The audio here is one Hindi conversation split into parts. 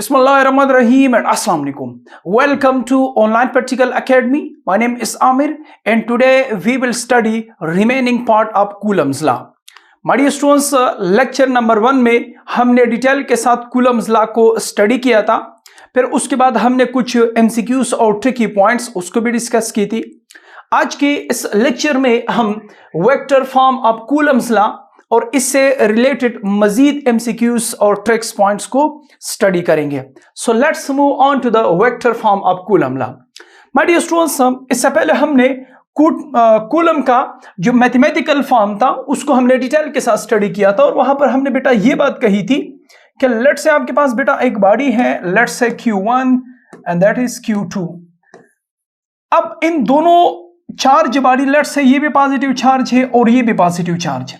Bismillahirrahmanirrahim and Assalamu alaikum. Welcome to Online Practical Academy. My name is Amir and today we will study remaining part of Coulomb's law. My dear students, lecture number 1 में हमने डिटेल के साथ कूलम्स लॉ को स्टडी किया था। फिर उसके बाद हमने कुछ MCQs और ट्रिकी पॉइंट्स उसको भी डिस्कस की थी। आज के इस लेक्चर में हम vector form of Coulomb's law और इससे रिलेटेड मजीद MCQs और ट्रिक्स पॉइंट्स को स्टडी करेंगे। So let's move on to the vector form of Coulomb law. My dear students, इससे पहले हमने कूलम का जो मैथमेटिकल फॉर्म था उसको हमने डिटेल के साथ स्टडी किया था और वहां पर हमने बेटा ये बात कही थी कि लेट्स से आपके पास बेटा एक बॉडी है, let's say Q1 and that is Q2। अब इन दोनों चार्ज बॉडी, लेट्स से ये भी पॉजिटिव चार्ज है और ये भी पॉजिटिव चार्ज है,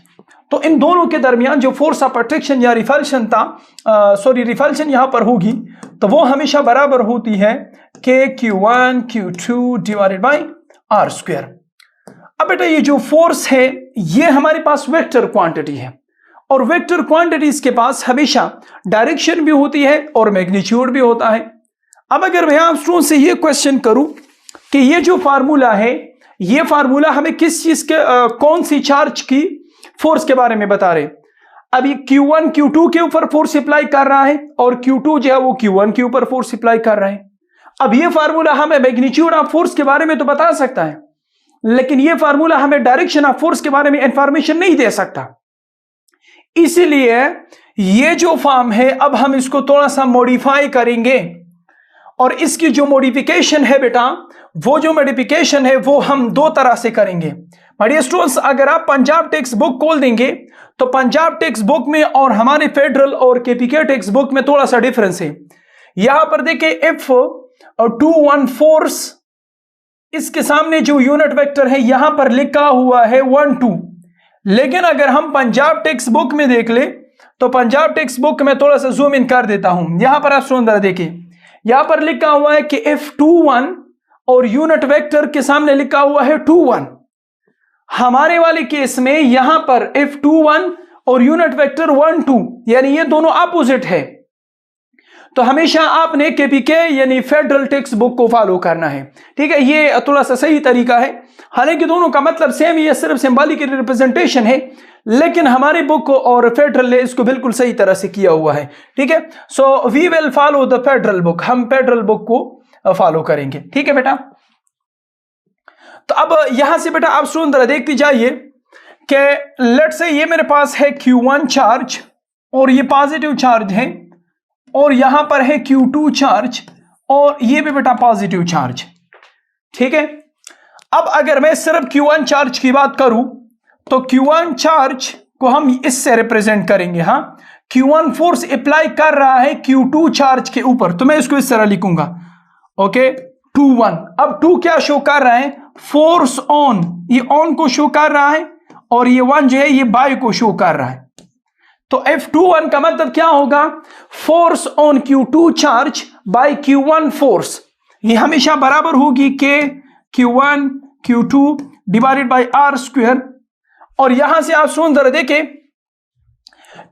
तो इन दोनों के दरमियान जो फोर्स ऑफ अट्रैक्शन या रिपल्शन था, रिपल्शन यहां पर होगी तो वो हमेशा बराबर होती है Q1 Q2 divided by R square. अब बेटा ये जो फोर्स है ये हमारे पास वेक्टर क्वांटिटी है और वेक्टर क्वांटिटीज के पास हमेशा डायरेक्शन भी होती है और मैग्नीट्यूड भी होता है। अब अगर मैं आप स्टूडेंट से ये क्वेश्चन करूं कि ये जो फार्मूला है ये फार्मूला हमें किस चीज के कौन सी चार्ज की फोर्स के बारे में बता रहे, अभी Q1 Q2 के ऊपर फोर्स अप्लाई कर रहा है और Q2 जो है वो Q1 के ऊपर फोर्स अप्लाई कर रहा है। अब ये फार्मूला हमें मैग्नीट्यूड ऑफ फोर्स के बारे में तो बता सकता है, लेकिन ये फार्मूला हमें डायरेक्शन ऑफ फोर्स के बारे में इंफॉर्मेशन नहीं दे सकता। इसीलिए ये जो फॉर्म है अब हम इसको थोड़ा सा मॉडिफाई करेंगे और इसकी जो मॉडिफिकेशन है बेटा, वो जो मॉडिफिकेशन है वो हम दो तरह से करेंगे। माय डियर स्टूडेंट्स, अगर आप पंजाब टेक्स्ट बुक खोल देंगे तो पंजाब टेक्स्ट बुक में और हमारे फेडरल और KPK टेक्स्ट बुक में थोड़ा सा डिफरेंस है। यहां पर देखिए F21 फोर्स, इसके सामने जो यूनिट वेक्टर है यहां पर लिखा हुआ है 12, लेकिन अगर हम पंजाब टेक्स्ट बुक में देख ले तो पंजाब टेक्स्ट बुक में थोड़ा सा जूम इन कर देता हूं। यहां पर आप सुंदर देखिए, यहां पर लिखा हुआ है कि F21 और यूनिट वेक्टर के सामने लिखा हुआ है 21। हमारे वाले केस में यहां पर F21 और यूनिट वेक्टर 12, यानी ये दोनों अपोजिट है, तो हमेशा आपने KPK यानी फेडरल टेक्स्ट बुक को फॉलो करना है। ठीक है, ये थोड़ा सा सही तरीका है। हालांकि दोनों का मतलब सेम ही है, सिर्फ सिंबॉलिक रिप्रेजेंटेशन है, लेकिन हमारे बुक और फेडरल ने इसको बिल्कुल सही तरह से किया हुआ है। ठीक है, so we will follow the federal book, हम फेडरल बुक को फॉलो करेंगे। ठीक है बेटा, तो अब यहां से बेटा आप सुंदर देखते जाइए कि लेट्स से ये मेरे पास है Q1 चार्ज और ये पॉजिटिव चार्ज है और यहां पर है Q2 चार्ज और ये भी बेटा पॉजिटिव चार्ज। ठीक है, अब अगर मैं सिर्फ Q1 चार्ज की बात करूं तो Q1 चार्ज को हम इससे रिप्रेजेंट करेंगे। हाँ, Q1 फोर्स अप्लाई कर रहा है Q2 चार्ज के ऊपर, तो मैं इसको इस तरह लिखूंगा, ओके 2-1। अब 2 क्या शो कर रहा है, फोर्स ऑन, ये ऑन को शो कर रहा है और ये 1 जो है ये बाय को शो कर रहा है। तो F21 का मतलब क्या होगा, force on Q2 charge by Q1 force, ये हमेशा बराबर होगी Q1 Q2 divided by R square. और यहां से आप सुंदर देखें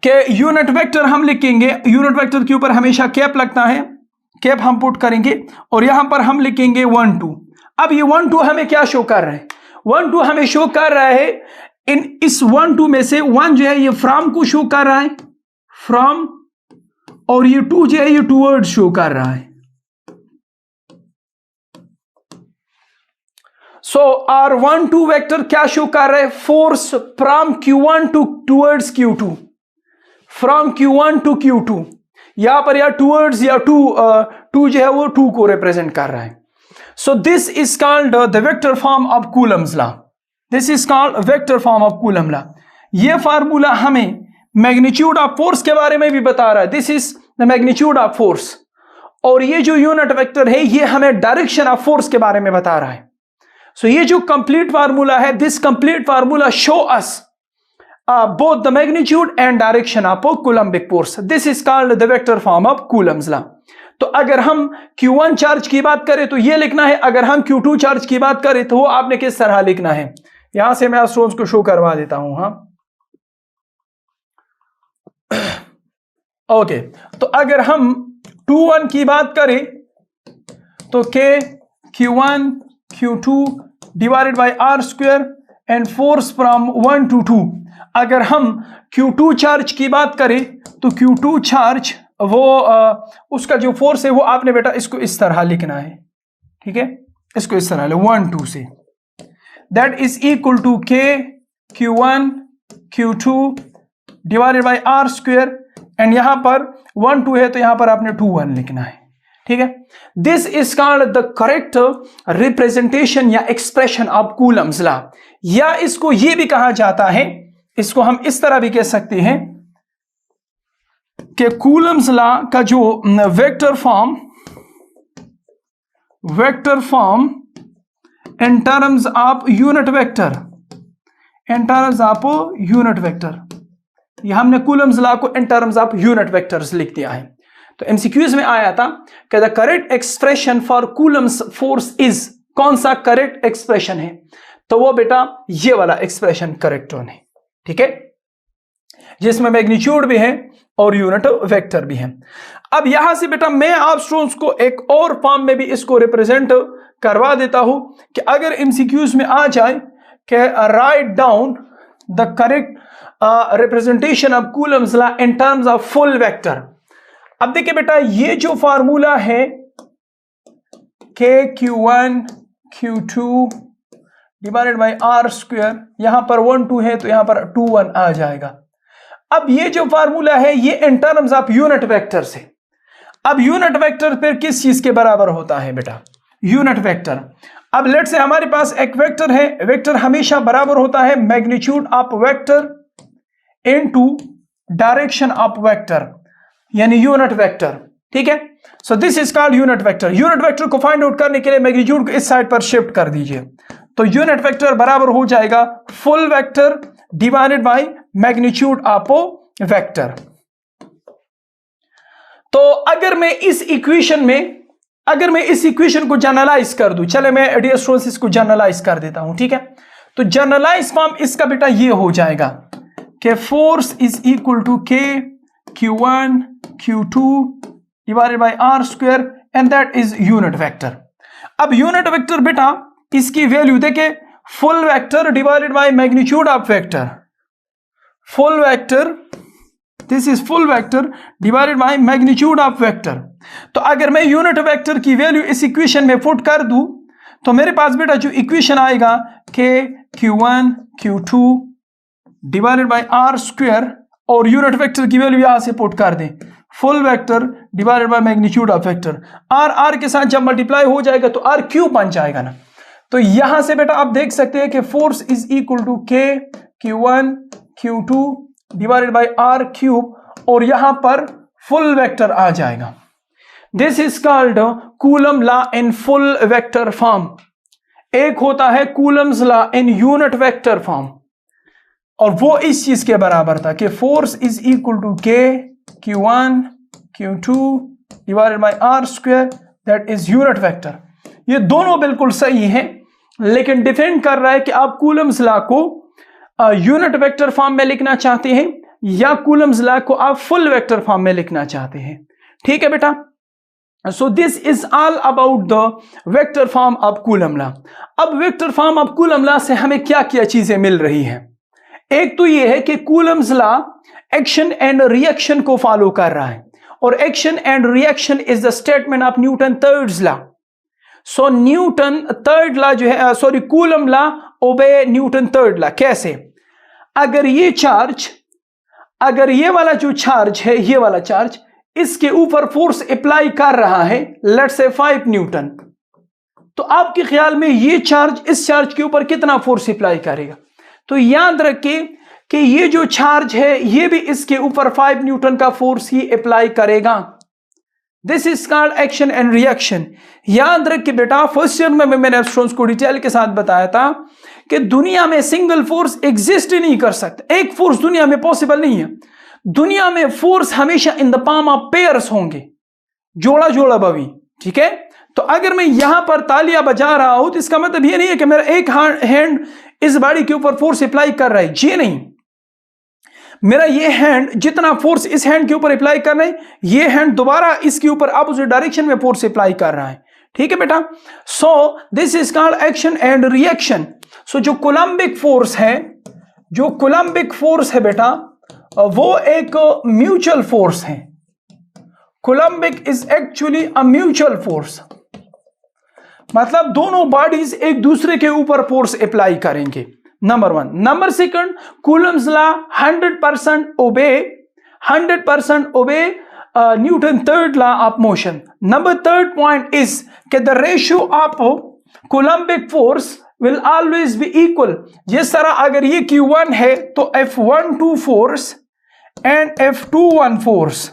कि यूनिट वेक्टर हम लिखेंगे, यूनिट वेक्टर के ऊपर हमेशा कैप लगता है, कैप हम पुट करेंगे और यहां पर हम लिखेंगे 1-2। अब ये 1-2 हमें क्या शो कर रहा है, 1-2 हमें शो कर रहा है इस 1-2 में से 1 जो है ये फ्रॉम को शो कर रहा है, फ्रॉम, और ये 2 जो है ये टूवर्ड शो कर रहा है। सो R12 वेक्टर क्या शो कर रहा है, force from Q1 towards Q2, from Q1 to Q2, यहां पर या टूवर्ड्स या 2 जो है वो 2 को रिप्रेजेंट कर रहा है। So this is called the vector form of Coulomb's law, this is called vector form of Coulomb law. ये फार्मूला हमें मैग्नीट्यूड ऑफ फोर्स के बारे में भी बता रहा है, this is the magnitude of force, और ये जो यूनिट वेक्टर है ये हमें डायरेक्शन ऑफ फोर्स के बारे में बता रहा है। सो ये जो कंप्लीट फार्मूला है, this complete formula show us both the magnitude and direction of a coulombic force. This is called the vector form of Coulomb's law. तो अगर हम Q1 चार्ज की बात करें तो ये लिखना है, अगर हम Q2 चार्ज की बात करें तो वो आपने किस तरह लिखना है, यहां से मैं स्टूडेंट्स को शो करवा देता हूं। हाँ, ओके, तो अगर हम Q1 की बात करें तो K Q1 Q2 divided by R square and force from 1 to 2। अगर हम Q2 चार्ज की बात करें तो Q2 चार्ज वो उसका जो फोर्स है वो आपने बेटा इसको इस तरह लिखना है, ठीक है, इसको इस तरह ले 1 2 से, that is equal to K Q1 Q2 divided by R square and यहां पर 1 2 है तो यहां पर आपने 2 1 लिखना है, ठीक है। This is called the correct representation या एक्सप्रेशन ऑफ कूलम्स लॉ, या इसको ये भी कहा जाता है, इसको हम इस तरह भी कह सकते हैं कि कूलम्स लॉ का जो vector form in terms of unit vector, ये हमने कूलम्स लॉ को इन टर्म्स ऑफ यूनिट वेक्टर्स लिख दिया है। तो एमसीक्यूज में आया था कि the correct expression for Coulomb's force is, कौन सा करेक्ट एक्सप्रेशन है, तो वो बेटा ये वाला एक्सप्रेशन करेक्ट वन है, ठीक है, जिसमें मैग्नीट्यूड भी है और यूनिट वेक्टर भी है। अब यहां से बेटा मैं आप स्टूडेंट्स को एक और फॉर्म में भी इसको रिप्रेजेंट करवा देता हूं कि अगर एमसीक्यूज में आ जाए कि write down the correct representation of Coulomb's law in terms of full vector. अब देखिए बेटा ये जो फार्मूला है K Q1 Q2 divided by R square, यहां पर 1 2 है तो यहां पर 2 1 आ जाएगा। अब ये जो फार्मूला है ये इन टर्म्स ऑफ यूनिट वेक्टर से, अब यूनिट वेक्टर फिर किस चीज के बराबर होता है बेटा, यूनिट वेक्टर। अब लेट से हमारे पास एक वेक्टर है, वेक्टर हमेशा बराबर होता है magnitude of vector into direction of vector, यानी यूनिट वेक्टर, ठीक है। So this is called unit vector. Unit vector को फाइंड आउट करने के लिए मैग्नीट्यूड को इस साइड पर शिफ्ट कर दीजिए, तो यूनिट वेक्टर बराबर हो जाएगा full vector divided by magnitude of vector. तो अगर मैं इस इक्वेशन को जनरलाइज कर दूं, चले मैं डियर स्टूडेंट्स इसको जनरलाइज कर देता हूं, ठीक है। तो जनरलाइज फॉर्म इसका बेटा ये हो जाएगा कि force is equal to K Q1 Q2 divided by R square and that is unit vector. अब यूनिट वेक्टर बेटा इसकी वैल्यू देखे, full vector divided by magnitude of vector, full vector, this is full vector divided by magnitude of vector. तो अगर मैं यूनिट वेक्टर की वैल्यू इस इक्वेशन में पुट कर दूं तो मेरे पास बेटा जो इक्वेशन आएगा K Q1 Q2 divided by R square, और यूनिट वेक्टर की वैल्यू यहां से पुट कर दें full vector divided by magnitude of vector, R के साथ जब मल्टीप्लाई हो जाएगा तो R क्यूब बन जाएगा ना। तो यहां से बेटा आप देख सकते हैं कि force is equal to K Q1 Q2 divided by R cube, और यहां पर फुल वेक्टर आ जाएगा। This is called Coulomb law in full vector form. एक होता है Coulomb's law in unit vector form, और वो इस चीज के बराबर था कि force is equal to K Q1 Q2 divided by R square, that is unit vector. ये दोनों बिल्कुल सही हैं, लेकिन डिपेंड कर रहा है कि आप कूलम्स लॉ को यूनिट वेक्टर फॉर्म में लिखना चाहते हैं या कूलम्स लॉ को आप फुल वेक्टर फॉर्म में लिखना चाहते हैं, ठीक है बेटा। So this is all about the vector form of Coulomb law. अब vector form of Coulomb law से हमें क्या क्या चीजें मिल रही हैं। एक तो यह है कि Coulomb's law action and reaction को फॉलो कर रहा है, और action and reaction is the statement of Newton thirds law. So Newton third law जो है, सॉरी कूलम लॉ ओबे न्यूटन थर्ड लॉ। कैसे? अगर ये चार्ज, अगर ये वाला जो चार्ज है, ये वाला चार्ज इसके ऊपर फोर्स अप्लाई कर रहा है, लेट्स से 5 न्यूटन, तो आपके ख्याल में ये चार्ज इस चार्ज के ऊपर कितना फोर्स अप्लाई करेगा? तो याद रखिए कि ये जो चार्ज है ये भी इसके ऊपर 5 न्यूटन का फोर्स ही अप्लाई करेगा। This is called action and reaction. याद रखिए बेटा, फर्स्ट ईयर में मैंने स्टूडेंट्स को डिटेल के साथ बताया था कि दुनिया में सिंगल फोर्स एग्जिस्ट ही नहीं कर सकता। एक फोर्स दुनिया में पॉसिबल नहीं है। दुनिया में फोर्स हमेशा in the palm of pairs होंगे, जोड़ा जोड़ा बवी, ठीक है। तो अगर मैं यहां पर तालियां बजा रहा हूं तो इसका मतलब ये नहीं है कि मेरा एक हैंड इस बॉडी के ऊपर फोर्स अप्लाई कर रहा है, ये नहीं। मेरा ये हैंड जितना फोर्स इस हैंड के ऊपर अप्लाई कर रहा है, ये हैंड दोबारा इसके ऊपर अपोजिट डायरेक्शन में फोर्स अप्लाई कर रहा है। ठीक है बेटा। So this is called action and reaction. So जो कोलम्बिक फोर्स है, जो कोलम्बिक फोर्स है बेटा, वो एक म्यूचुअल फोर्स है। Coulombic is actually a mutual force, मतलब दोनों बॉडीज एक दूसरे के ऊपर फोर्स अप्लाई करेंगे, number one. Number second, Coulomb's law 100% obey Newton third law of motion. Number third point is कि the ratio of Coulombic force will always be equal. जिस तरह अगर ये Q1 है तो F12 force and F21 force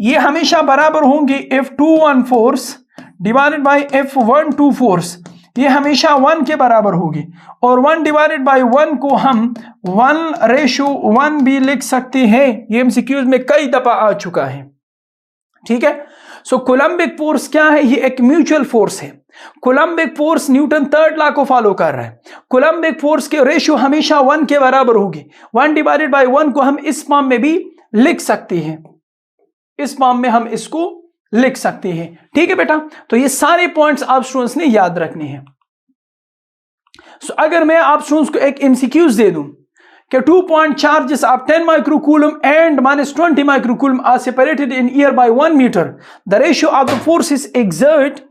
ये हमेशा बराबर होंगे। F21 force divided by F12 force ये हमेशा 1 के बराबर होगी, और 1 डिवाइडेड बाय 1 को हम 1:1 भी लिख सकते हैं। ये एमसीक्यूज में कई दफा आ चुका है। ठीक है। सो कोलम्बिक फोर्स क्या है? ये एक म्यूचुअल फोर्स है। Coulombic force Newton third law को फॉलो कर रहा है। कोलम्बिक फोर्स के रेशियो हमेशा 1 के बराबर होगी। 1 डिवाइडेड बाय 1 को हम इस फॉर्म में भी लिख सकते हैं, इस फॉर्म में हम इसको लिख सकते हैं। ठीक है बेटा। तो ये सारे पॉइंट्स आप स्टूडेंट्स ने याद रखने हैं। सो अगर मैं आप स्टूडेंट्स को एक एमसीक्यूज दे दूं कि 2 point charges of 10 microcoulomb and -20 microcoulomb are separated in air by 1 meter, the ratio of the forces exerted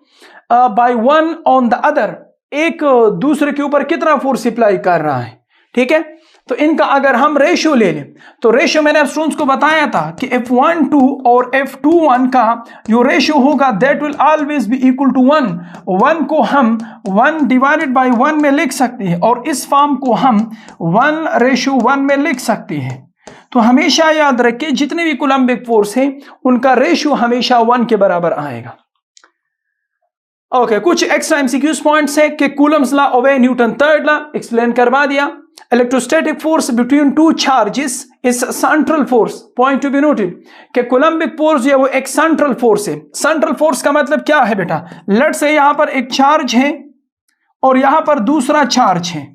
by one on the other, एक दूसरे के ऊपर कितना फोर्स अप्लाई कर रहा है। ठीक है। तो इनका अगर हम रेशियो ले लें तो रेशियो मैंने स्टूडेंट्स को बताया था कि F12 और F21 का जो रेशियो होगा that will always be equal to 1। 1 को हम 1 डिवाइडेड बाय 1 में लिख सकते हैं, और इस फॉर्म को हम 1:1 में लिख सकते हैं। तो हमेशा याद रखिए जितने भी कोलम्बिक फोर्स हैं उनका रेशियो हमेशा 1 के बराबर आएगा। ओके, कुछ एक्स्ट्रा एमसीक्यूज पॉइंट्स है कि कूलम्स लॉ ओबे न्यूटन थर्ड लॉ एक्सप्लेन करवा दिया। Electrostatic force between two charges is central force. Point to be noted कि कोलम्बिक फोर्स जो है वो एक सेंट्रल फोर्स है। सेंट्रल फोर्स का मतलब क्या है बेटा? लेट्स से यहां पर एक चार्ज है और यहां पर दूसरा चार्ज है।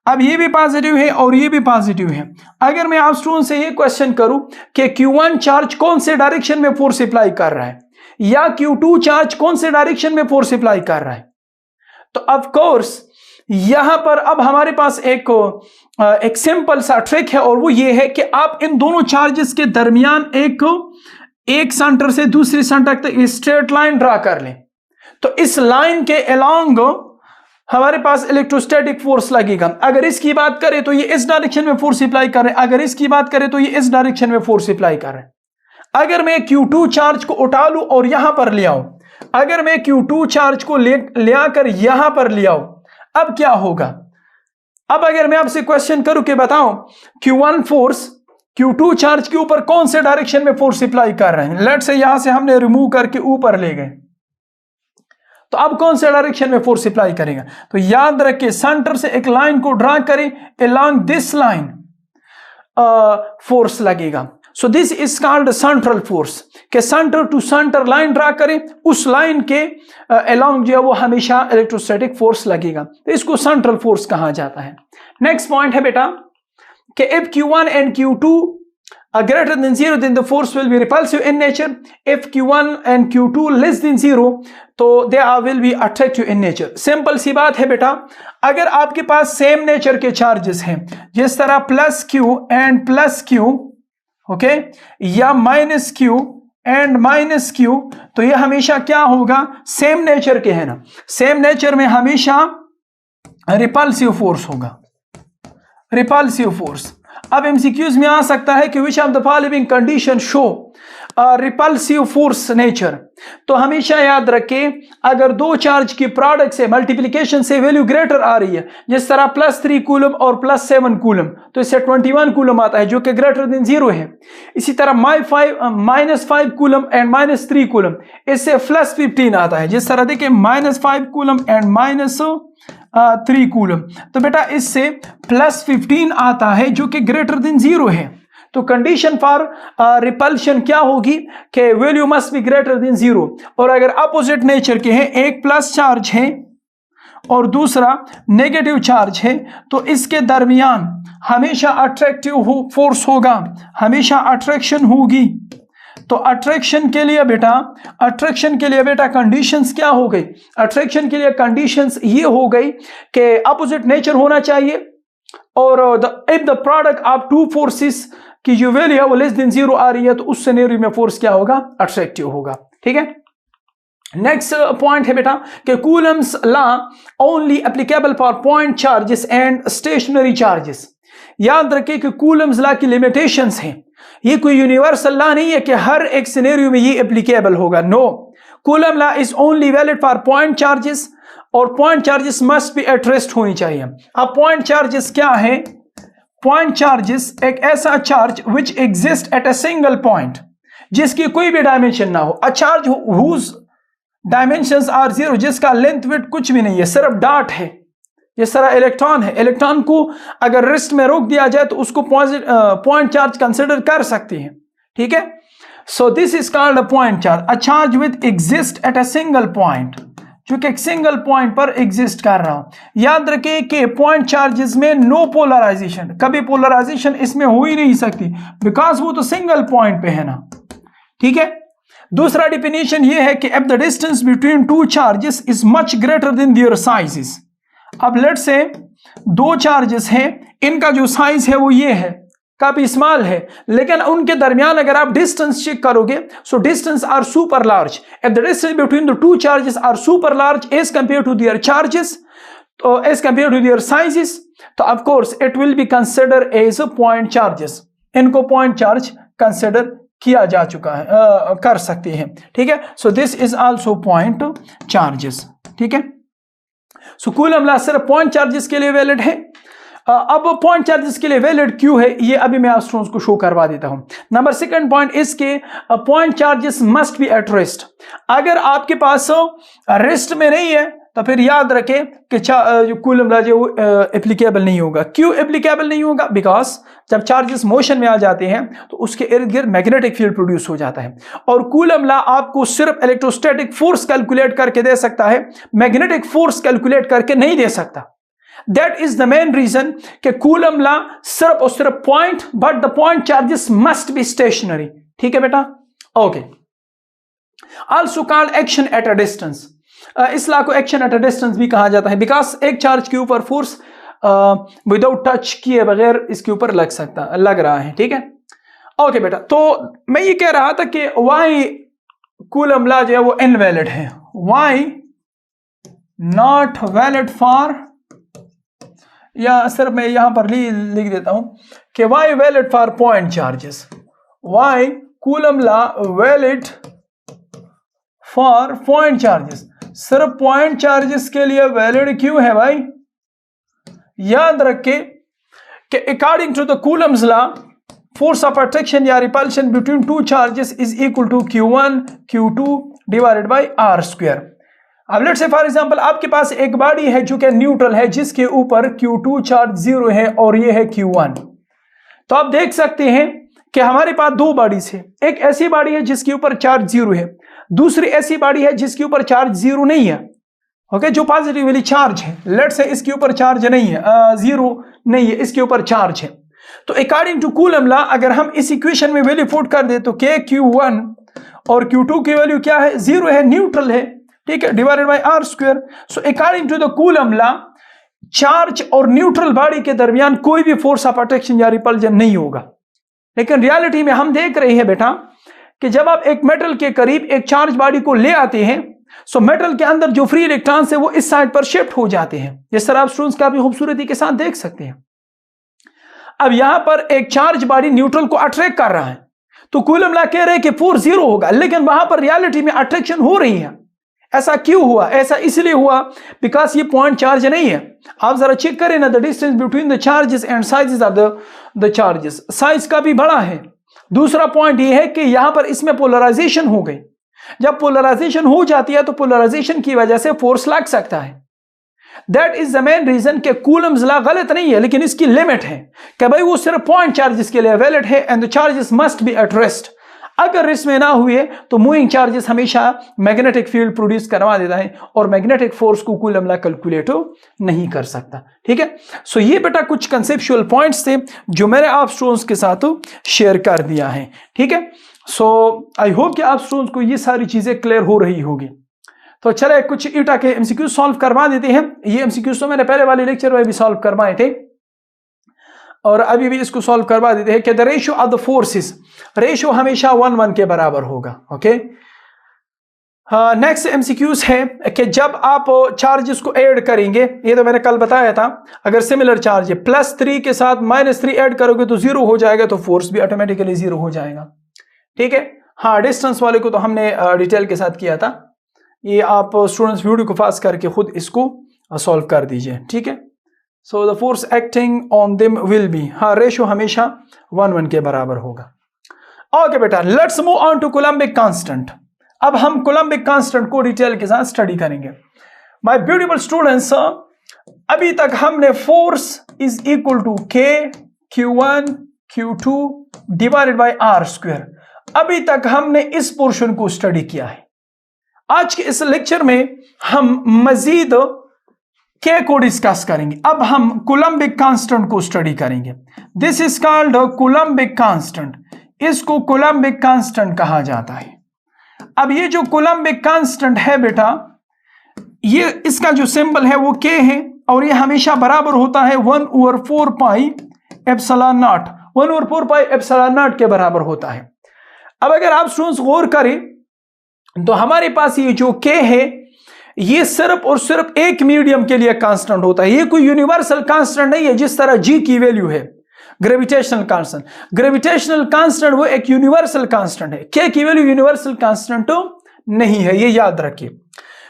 अब ये भी पॉजिटिव है और ये भी पॉजिटिव है। अगर मैं आप स्टूडेंट से ये क्वेश्चन करूं कि Q1 चार्ज कौन से डायरेक्शन में फोर्स अप्लाई कर रहा है, या Q2 चार्ज कौन से डायरेक्शन में फोर्स अप्लाई कर रहा है, तो ऑफ कोर्स यहां पर अब हमारे पास एक सिंपल सा ट्रिक है, और वो ये है कि आप इन दोनों चार्जेस के दरमियान एक सेंटर से दूसरे सेंटर तक स्ट्रेट लाइन ड्रा कर लें। तो इस लाइन के अलोंग हमारे पास इलेक्ट्रोस्टैटिक फोर्स लगेगा। अगर इसकी बात करें तो ये इस डायरेक्शन में फोर्स अप्लाई कर रहे हैं, अगर इसकी बात करें तो ये इस डायरेक्शन में फोर्स अप्लाई कर रहे हैं। अगर मैं Q2 चार्ज को उठा लूं और यहां पर ले आऊं, अगर मैं Q2 चार्ज को ले आकर यहां पर ले आऊं, अब क्या होगा? अब अगर मैं आपसे क्वेश्चन करूं कि बताओ Q1 फोर्स Q2 चार्ज के ऊपर कौन से डायरेक्शन में फोर्स अप्लाई कर रहे हैं। लेट्स से यहां से हमने रिमूव करके ऊपर ले गए, तो अब कौन से डायरेक्शन में फोर्स अप्लाई करेगा? तो याद रखिए सेंटर से एक लाइन को ड्रा करें, अलोंग दिस लाइन फोर्स लगेगा। So this is called central force, के center to center line draw करें, उस लाइन के अलोंग जो है वो हमेशा इलेक्ट्रोस्टैटिक फोर्स लगेगा, तो इसको सेंट्रल फोर्स कहा जाता है। नेक्स्ट पॉइंट है बेटा कि if Q1 and Q2 are greater than 0 then the force will be repulsive in nature. If Q1 and Q2 less than 0 तो they will be attractive in nature. Simple सी बात है बेटा, अगर आपके पास सेम नेचर के चार्जेस हैं जिस तरह +Q and +Q, ओके, या -Q एंड -Q, तो ये हमेशा क्या होगा? सेम नेचर के है ना, सेम नेचर में हमेशा रिपल्सिव फोर्स होगा, रिपल्सिव फोर्स। अब एमसीक्यूज में आ सकता है कि which of the following condition show repulsive force nature. तो हमेशा याद रखें अगर दो चार्ज की प्रोडक्ट से मल्टीप्लिकेशन से वैल्यू ग्रेटर आ रही है, जिस तरह +3 कूलम और +7 कूलम, तो इससे 21 कूलम आता है जो कि ग्रेटर देन 0 है। इसी तरह -5 कूलम एंड -3 कूलम, इससे +15 आता है। जिस तरह देखिए -5 कूलम एंड -3 कूलम, तो बेटा इससे +15 आता है जो कि ग्रेटर देन 0 है। तो कंडीशन फॉर रिपल्शन क्या होगी कि value must be greater than 0। और अगर अपोजिट नेचर के हैं, एक प्लस चार्ज है और दूसरा नेगेटिव चार्ज है, तो इसके दरमियान हमेशा अट्रैक्टिव फोर्स होगा, हमेशा अट्रैक्शन होगी। तो अट्रैक्शन के लिए बेटा कंडीशंस क्या हो गई? अट्रैक्शन के लिए कंडीशंस ये हो गई कि अपोजिट नेचर होना चाहिए, और if the product of two forces की जो वैल्यू है वो लेस देन 0 आ रही है, तो उस सिनेरियो में फोर्स क्या होगा? अट्रैक्टिव होगा। ठीक है, नेक्स्ट पॉइंट है बेटा कि Coulomb's law only applicable for point charges and stationary charges. याद रखिए कि कूलम्स लॉ की लिमिटेशंस हैं, ये कोई यूनिवर्सल लॉ नहीं है कि हर एक सिनेरियो में ये एप्लीकेबल होगा। No, Coulomb law is only valid for point charges, और point charges must be at rest होनी चाहिए। अब पॉइंट चार्जेस क्या है? पॉइंट चार्जेस एक ऐसा charge which exist at a single point, जिसकी कोई भी डायमेंशन ना हो। A charge whose dimensions are 0, जिसका लेंथ विड्थ कुछ भी नहीं है, सिर्फ डॉट है। जिस तरह इलेक्ट्रॉन है, इलेक्ट्रॉन को अगर रेस्ट में रोक दिया जाए तो उसको पॉइंट चार्ज कंसिडर कर सकते हैं। ठीक है, so this is called a point charge. A charge with exist at a single point, जो कि एक सिंगल पॉइंट पर एग्जिस्ट कर रहा हूं। याद रखिए कि पॉइंट चार्जेस में नो पोलराइजेशन, कभी पोलराइजेशन इसमें हो ही नहीं सकती, बिकॉज वो तो सिंगल पॉइंट पे है ना। ठीक है, दूसरा डिफिनेशन ये है कि if the distance between two charges is much greater than their sizes. अब लेट से दो चार्जेस हैं, इनका जो साइज है वो ये है, काफी स्मॉल है, लेकिन उनके दरमियान अगर आप डिस्टेंस चेक करोगे, so distance are super large. If the distance between the two charges are super large as compare to their charges, तो as compare to their sizes, तो of course it will be consider as point charges. इनको पॉइंट चार्ज कंसिडर किया जा चुका है, कर सकते हैं। ठीक है, so this is also point charges. ठीक है, सो कूलम लॉ सिर्फ पॉइंट चार्जेस के लिए वैलिड है। अब पॉइंट चार्जेस के लिए वैलिड क्यों है, ये अभी मैं आप स्टूडेंट्स को शो करवा देता हूं। नंबर सेकंड पॉइंट इसके point charges must be at rest. अगर आपके पास रेस्ट में नहीं है तो फिर याद रखें कि जो कूलम लॉ जो एप्लीकेबल नहीं होगा। क्यों एप्लीकेबल नहीं होगा? बिकॉज जब चार्जेस मोशन में आ जाते हैं तो उसके इर्द गिर्द मैग्नेटिक फील्ड प्रोड्यूस हो जाता है, और कूलम लॉ आपको सिर्फ इलेक्ट्रोस्टैटिक फोर्स कैलकुलेट करके दे सकता है, मैग्नेटिक फोर्स कैलकुलेट करके नहीं दे सकता। That is the main reason कि कूलम लॉ सिर्फ और सिर्फ point, but the point charges must be stationary. ठीक है बेटा, okay. Also called action at a distance. इस लॉ को एक्शन एट अ डिस्टेंस भी कहा जाता है, बिकॉज एक चार्ज के ऊपर फोर्स विदाउट टच किए बगैर इसके ऊपर लग रहा है। ठीक है, ओके बेटा। तो मैं ये कह रहा था कि वाई कूलम लॉ जो है वो इनवैलिड है, वाई नॉट वैलिड फॉर, या सिर्फ मैं यहां पर लिख देता हूं कि why valid for point charges, why Coulomb law valid for point charges. सिर्फ पॉइंट चार्जेस के लिए वैलिड क्यों है भाई? याद रखे कि according to the Coulomb's law, force of attraction या repulsion between two charges is equal to Q1 Q2 divided by R square. अब लेट्स से फॉर एग्जांपल आपके पास एक बॉडी है जो कि न्यूट्रल है, जिसके ऊपर Q2 चार्ज 0 है और ये है Q1। तो आप देख सकते हैं कि हमारे पास दो बॉडीज है, एक ऐसी बॉडी है जिसके ऊपर चार्ज 0 है, दूसरी ऐसी बॉडी है जिसके ऊपर चार्ज 0 नहीं है। ओके, जो पॉजिटिवली चार्ज है, लेट्स से इसके ऊपर चार्ज नहीं है, 0 नहीं है, इसके ऊपर चार्ज है। तो अकॉर्डिंग टू कूलम लॉ अगर हम इस इक्वेशन में वैल्यू पुट कर दे तो के Q1 और Q2 की वैल्यू क्या है? 0 है, न्यूट्रल है। ठीक है, divided by R square. So according to the Coulomb law, charge और न्यूट्रल बॉडी के दरमियान कोई भी फोर्स ऑफ अट्रैक्शन या रिपल्जन नहीं होगा। लेकिन रियलिटी में हम देख रहे हैं बेटा कि जब आप एक मेटल के करीब एक चार्ज बॉडी को ले आते हैं, सो मेटल के अंदर जो फ्री इलेक्ट्रॉन्स है वो इस साइड पर शिफ्ट हो जाते हैं, जिस तरह आप स्टूडेंट्स काफी खूबसूरती के साथ देख सकते हैं। अब यहां पर एक चार्ज बॉडी न्यूट्रल को अट्रैक्ट कर रहा है, तो कूलम लॉ कह रहे हैं कि फोर्स 0 होगा, लेकिन वहां पर रियलिटी में अट्रैक्शन हो रही है। ऐसा क्यों हुआ? ऐसा इसलिए हुआ बिकॉज ये पॉइंट चार्ज नहीं है। आप जरा चेक करें ना, the distance between the charges and sizes of the charges, size का भी बड़ा है। दूसरा पॉइंट ये है कि यहां पर इसमें पोलराइजेशन हो गई। जब पोलराइजेशन हो जाती है तो पोलराइजेशन की वजह से फोर्स लग सकता है। That is the main reason कि कूलम्स लॉ गलत नहीं है, लेकिन इसकी लिमिट है कि भाई वो सिर्फ पॉइंट चार्जेस के लिए वैलिड है and the charges must be at rest. अगर इसमें ना हुए तो मूविंग चार्जेस हमेशा मैग्नेटिक फील्ड प्रोड्यूस करवा देता है और मैग्नेटिक फोर्स को कूलम लॉ कैलकुलेट नहीं कर सकता। ठीक है, सो ये बेटा कुछ कंसेप्चुअल पॉइंट्स थे जो मैंने आप स्टूडेंट्स के साथ शेयर कर दिया है। ठीक है, सो आई होप कि आप स्टूडेंट्स को ये सारी चीजें क्लियर हो रही होगी। तो चले कुछ ईटा के एमसीक्यू सॉल्व करवा देते हैं। ये एमसीक्यू तो मैंने पहले वाले लेक्चर में भी सॉल्व करवाए थे और अभी भी इसको सॉल्व करवा देते हैं कि the ratio of the forces, ratio हमेशा 1:1 के बराबर होगा। ओके, नेक्स्ट एमसीक्यूज है कि जब आप चार्जेस को ऐड करेंगे, ये तो मैंने कल बताया था, अगर सिमिलर चार्ज है +3 के साथ -3 ऐड करोगे तो 0 हो जाएगा, तो फोर्स भी ऑटोमेटिकली 0 हो जाएगा। ठीक है, हाँ डिस्टेंस वाले को तो हमने डिटेल के साथ किया था, ये आप स्टूडेंट्स वीडियो को पास करके खुद इसको सॉल्व कर दीजिए। ठीक है, so the force acting on them will be, हाँ रेशियो हमेशा 1:1 के बराबर होगा। ओके बेटा, let's move on to coulombic constant. अब हम कूलम्बिक कांस्टेंट को डिटेल के साथ स्टडी करेंगे। माय ब्यूटीफुल स्टूडेंट्स, अभी तक हमने force is equal to K Q1 Q2 divided by R², अभी तक हमने इस पोर्शन को स्टडी किया है। आज के इस लेक्चर में हम मजीद K को डिस्कस करेंगे। अब हम कूलम्बिक कांस्टेंट को स्टडी करेंगे। This is called Coulombic constant, इसको कूलम्बिक कांस्टेंट कहा जाता है। अब ये जो कूलम्बिक कांस्टेंट है बेटा, ये इसका जो सिंबल है वो K है और ये हमेशा बराबर होता है 1/4 pi epsilon not, 1/4 pi epsilon not के बराबर होता है। अब अगर आप स्टूडेंट्स गौर करें तो हमारे पास ये जो K है ये सिर्फ और सिर्फ एक मीडियम के लिए कांस्टेंट होता है, ये कोई यूनिवर्सल कांस्टेंट नहीं है। जिस तरह G की वैल्यू है ग्रेविटेशनल कांस्टेंट, ग्रेविटेशनल कांस्टेंट वो एक यूनिवर्सल कांस्टेंट है, K की वैल्यू यूनिवर्सल कांस्टेंट तो नहीं है, ये याद रखिए।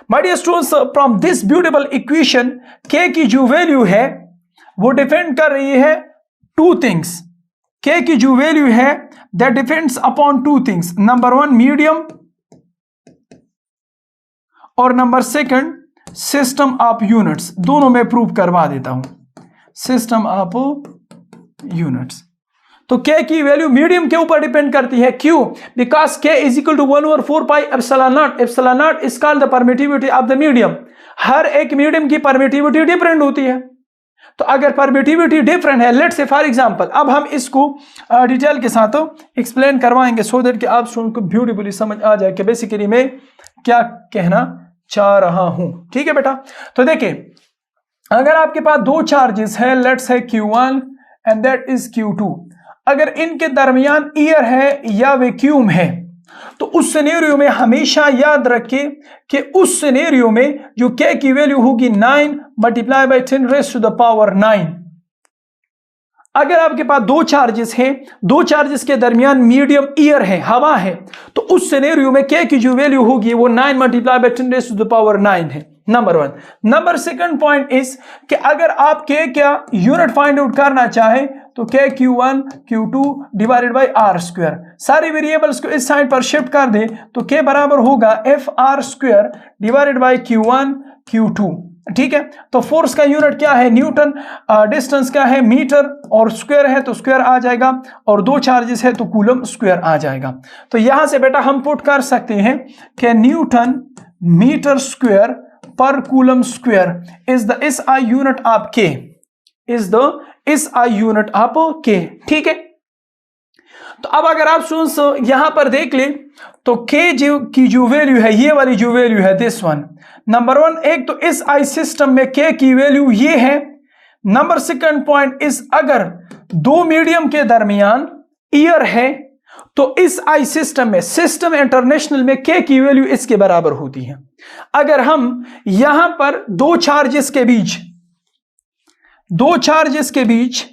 My dear students, from this beautiful equation K की जो वैल्यू है वो डिपेंड कर रही है टू थिंग्स। K की जो वैल्यू है that depends upon two things, number 1 medium और नंबर 2 सिस्टम ऑफ यूनिट्स। दोनों में प्रूव करवा देता हूं, सिस्टम ऑफ यूनिट्स। तो K की वैल्यू मीडियम के ऊपर डिपेंड करती है, क्यों? Because K is equal to 1/4 pi epsilon naught, epsilon naught is called the permittivity of the medium. हर एक मीडियम की परमिटिविटी डिफरेंट होती है, तो अगर परमिटिविटी डिफरेंट है, लेट्स से फॉर एग्जांपल, अब हम इसको डिटेल के साथ एक्सप्लेन करवाएंगे सो दैट कि आप स्टूडेंट को ब्यूटीफुली समझ आ जाए कि बेसिकली मैं क्या कहना चाह रहा हूं। ठीक है बेटा, तो देखिए अगर आपके पास दो चार्जेस है, लेट्स है Q1 and that is Q2, अगर इनके दरमियान ईयर है या वैक्यूम है, तो उस सिनेरियो में हमेशा याद रखिए कि उस सिनेरियो में जो K की वैल्यू होगी 9 मल्टीप्लाई बाय 10⁻⁹। अगर आपके पास दो चार्जेस हैं, दो चार्जेस के दरमियान मीडियम ईयर है, हवा है, तो उस सिनेरियो में K की जो वैल्यू होगी वो 9 मल्टीप्लाई बाय 10⁻⁹ है, नंबर 1। नंबर 2 पॉइंट इज कि अगर आप K का यूनिट फाइंड आउट करना चाहें तो K Q1 Q2 divided by R², सारी वेरिएबल्स को इस साइड पर शिफ्ट कर दें तो K बराबर होगा FR² divided by Q1 Q2। ठीक है, तो फोर्स का यूनिट क्या है? न्यूटन, डिस्टेंस क्या है? मीटर, और स्क्वायर है तो स्क्वायर आ जाएगा, और दो चार्जेस है तो कूलम स्क्वायर आ जाएगा। तो यहां से बेटा हम पुट कर सकते हैं कि न्यूटन मीटर स्क्वायर पर coulomb square is the SI unit of K, is the SI unit of K। ठीक है, तो अब अगर आप स्टूडेंट्स यहां पर देख ले तो K की जो वैल्यू है, ये वाली जो वैल्यू है दिस वन, नंबर 1, एक तो इस आई सिस्टम में K की वैल्यू ये है। नंबर 2 पॉइंट इस अगर दो मीडियम के दरमियान ईयर है तो इस आई सिस्टम में, सिस्टम इंटरनेशनल में K की वैल्यू इसके बराबर होती है। अगर हम यहां पर दो चार्जेस के बीच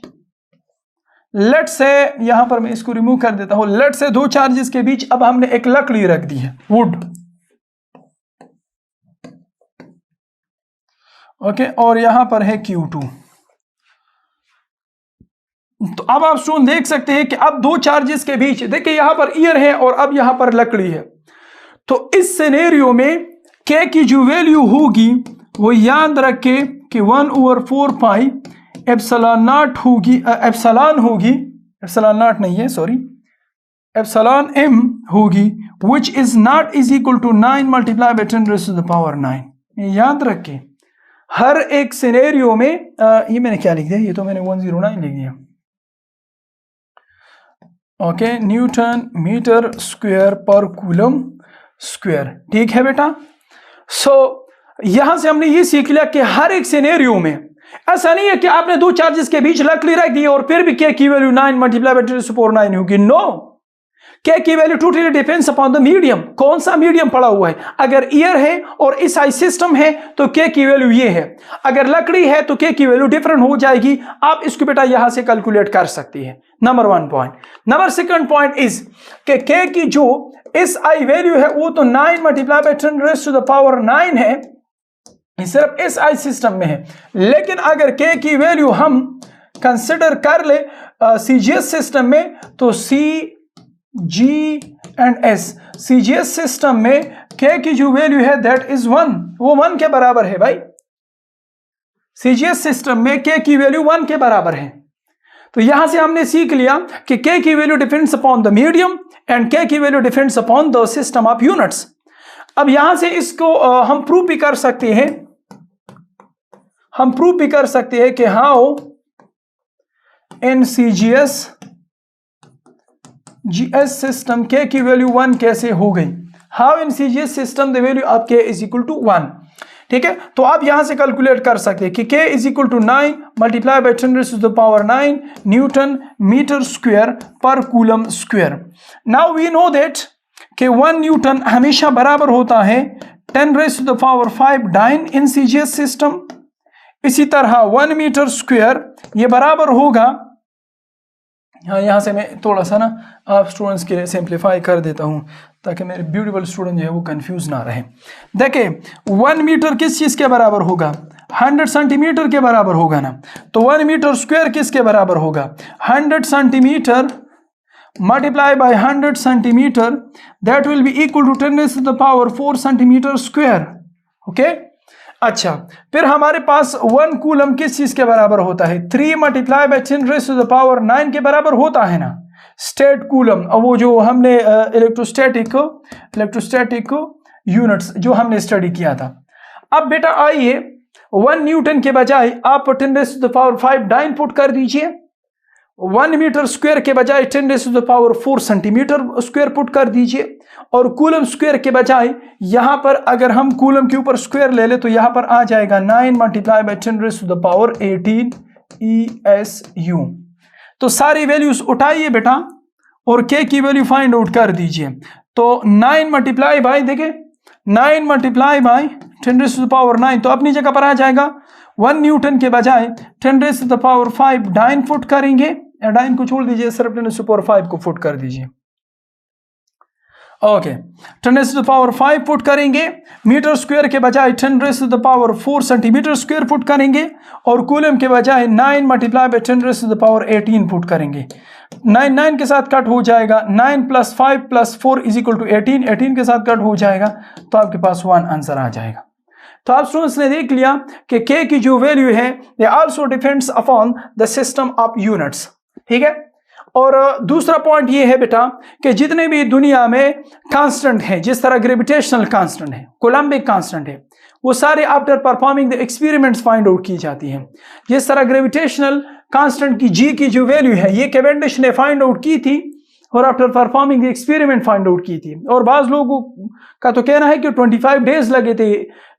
लेट्स से, यहां पर मैं इसको रिमूव कर देता हूं, लेट्स से दो चार्जेस के बीच अब हमने एक लकड़ी रख दी है, वुड, ओके, और यहां पर है Q2। तो अब आप स्टूडेंट देख सकते हैं कि अब दो चार्जेस के बीच, देखिए यहां पर ईयर है और अब यहां पर लकड़ी है, तो इस सिनेरियो में K की जो वैल्यू होगी वो याद रखे कि 1/4 पाई एप्सिलॉन नॉट होगी, एप्सिलॉन होगी, एप्सिलॉन नॉट नहीं है, सॉरी, एप्सिलॉन एम होगी which is not is equal to 9 multiply by 10 raise to the power 9। याद रखें हर एक सिनेरियो में ये मैंने क्या लिख दिया, ये तो मैंने 109 लिख दिया। ओके, न्यूटन मीटर स्क्वायर पर कूलम स्क्वायर, ठीक है बेटा। सो यहां से हमने ये सीख लिया कि हर एक सिनेरियो में ऐसा नहीं है कि आपने दो चार्जेस के बीच लकड़ी रख दी और फिर भी के की value 9 multiply by 10 to the power 9 होगी। नो, के की value totally depends upon the medium. कौन सा मीडियम पड़ा हुआ है, अगर एयर है और एसआई सिस्टम है तो के की वैल्यू ये है, अगर लकड़ी है तो के की वैल्यू डिफरेंट हो जाएगी। आप इसको बेटा यहां से कैलकुलेट कर सकती है, number 1 point. Number 2 point is कि के की जो एसआई वैल्यू है वो तो 9 multiply by 10 raise to the power 9 है, सिर्फ एसआई सिस्टम में है। लेकिन अगर के की वैल्यू हम कंसिडर कर ले सीजीएस सिस्टम में तो सी जी एंड एस, सीजीएस सिस्टम में के की जो वैल्यू है दैट इज 1, वो 1 के बराबर है भाई। सीजीएस सिस्टम में के की वैल्यू 1 के बराबर है। तो यहां से हमने सीख लिया कि के की value depends upon the medium and के की value depends upon the system of units. अब यहां से इसको हम प्रूव भी कर सकते हैं, हम प्रूव भी कर सकते हैं कि how in CGS GS system के की वैल्यू 1 कैसे हो गई। How in CGS system the value of के इज इक्वल टू 1, ठीक है। तो आप यहां से कैलकुलेट कर सकते हैं कि K is equal to 9 multiply by 10 raise to the power 9 newton metre square पर coulomb square. Now we know that कि 1 न्यूटन हमेशा बराबर होता है 10 raise to the power 5 dyne in CGS system. इसी तरह 1 मीटर स्क्वायर ये बराबर होगा, हाँ यहां से मैं थोड़ा सा ना आप स्टूडेंट्स के लिए सिंप्लीफाई कर देता हूं ताकि मेरे ब्यूटीफुल स्टूडेंट जो है वो कंफ्यूज ना रहे। देखिए 1 मीटर किस चीज के बराबर होगा, 100 सेंटीमीटर के बराबर होगा ना। तो 1 मीटर स्क्वायर किसके बराबर होगा, 100 centimetre multiply by 100 centimetre that will be equal to 10 raise to the power 4 centimetre square. Okay, अच्छा फिर हमारे पास 1 कूलम किस चीज के बराबर होता है, 3 multiply by 10 raise to the power 9 के बराबर होता है ना, स्टेट कूलम। और वो जो हमने इलेक्ट्रोस्टैटिक यूनिट्स जो हमने स्टडी किया था। अब बेटा आइए 1 न्यूटन के बजाय आप 10 raise to the power 5 dyne put कर दीजिए, 1 मीटर स्क्वायर के बजाय 10 raise to the power 4 centimetre square put कर दीजिए, और कूलम स्क्वायर के बजाय यहां पर अगर हम कूलम के ऊपर स्क्वायर ले ले तो यहां पर आ जाएगा 9 multiply by 10 raise to the power 18 ESU। तो सारी वैल्यूज उठाइए बेटा और के की वैल्यू फाइंड आउट कर दीजिए। तो 9 मल्टीप्लाई बाय, देखिए 9 multiply by 10 raise to the power 9 तो अपनी जगह पर आ जाएगा। 1 न्यूटन के बजाय 10 raise to the power 5 dyne put करेंगे, डाइन को छोड़ दीजिए, सिर्फ 10 रेज़ टू द पावर 5 को फुट कर दीजिए। Okay 10 raise to the power 5 put करेंगे, मीटर स्क्वायर के बजाय 10 raise to the power 4 centimetre square put करेंगे, और कूलम के बजाय 9 multiply by 10 raise to the power 18 put करेंगे। 9 के साथ कट हो जाएगा, 9 + 5 + 4 इज इक्वल टू 18, 18 के साथ कट हो जाएगा तो आपके पास 1 आंसर आ जाएगा। तो आप स्टूडेंट्स ने देख लिया कि के की जो वैल्यू है they also depends upon the system of units, ठीक है। और दूसरा पॉइंट ये है बेटा कि जितने भी दुनिया में कांस्टेंट हैं, जिस तरह ग्रेविटेशनल कांस्टेंट है, कोलंबिक कांस्टेंट है, वो सारे after performing the experiments find out की जाती हैं। जिस तरह ग्रेविटेशनल कांस्टेंट की जी की जो वैल्यू है ये कैवेंडिश ने फाइंड आउट की थी और after performing the experiment find out की थी, और बाज लोगों का तो कहना है कि 25 डेज लगे थे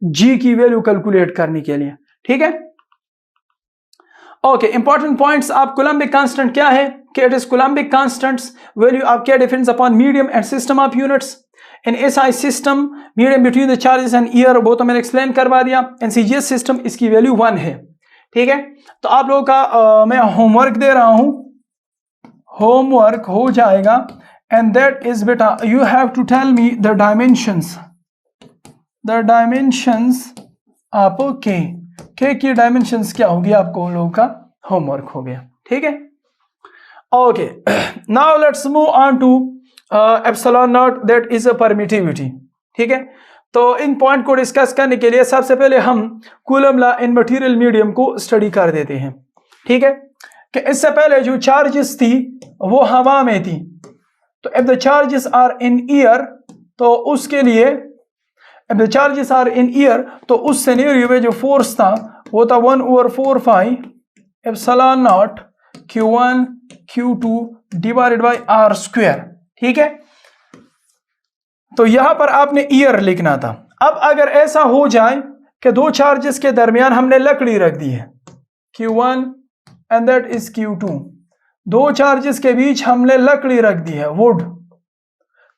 जी की वैल्यू कैलकुलेट करने के लिए, ठीक है। Okay, important points of Coulombic constant क्या है कि it is Coulombic constant's value of K depends upon medium and system of units. In SI system medium between the charges and air, वो तो मैंने एक्सप्लेन करवा दिया। इन सीजीएस सिस्टम इसकी वैल्यू 1 है, ठीक है। तो आप लोगों का मैं होमवर्क दे रहा हूं, होमवर्क हो जाएगा, एंड दैट इज बेटा you have to tell me the dimensions of K की डायमेंशंस क्या होगी, आपको लोगों का होमवर्क हो गया, ठीक है। Okay, now let's move on to epsilon naught that is a permittivity, ठीक है। तो इन पॉइंट को डिस्कस करने के लिए सबसे पहले हम coulomb law in material medium को स्टडी कर देते हैं, ठीक है। कि इससे पहले जो चार्जेस थी वो हवा में थी, तो if the charges are in air, तो उसके लिए if the charges are in air, तो उस सिनेरियो में जो फोर्स था वो था 1/4 epsilon not Q1 Q2 divided by R square. ठीक है, तो यहां पर आपने ईयर लिखना था। अब अगर ऐसा हो जाए कि दो चार्जेस के दरमियान हमने लकड़ी रख दी है Q1 and that is Q2, दो चार्जेस के बीच हमने लकड़ी रख दी है, वुड,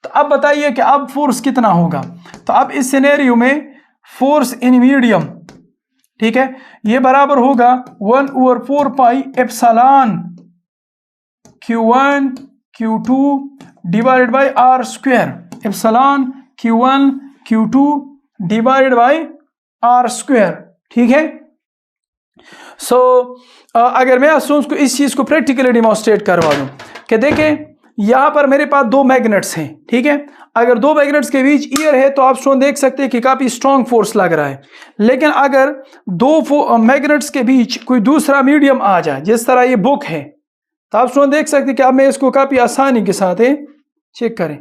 तो अब बताइए कि अब फोर्स कितना होगा। तो अब इस सिनेरियो में फोर्स इन मीडियम, ठीक है, ये बराबर होगा 1/4 epsilon Q1 Q2 divided by R square, epsilon Q1 Q2 divided by R square. ठीक है, सो अगर मैं स्टूडेंट्स को इस चीज को प्रैक्टिकली डिमॉन्स्ट्रेट करवा दूं कि देखें यहां पर मेरे पास दो मैग्नेट्स हैं। ठीक है, अगर दो मैग्नेट्स के बीच ईयर है तो आप स्टूडेंट देख सकते हैं कि काफी स्ट्रॉन्ग फोर्स लग रहा है। लेकिन अगर दो मैग्नेट्स के बीच कोई दूसरा मीडियम आ जाए, जिस तरह ये बुक है, तो आप स्टूडेंट देख सकते हैं कि अब मैं इसको काफी आसानी के साथ चेक करें,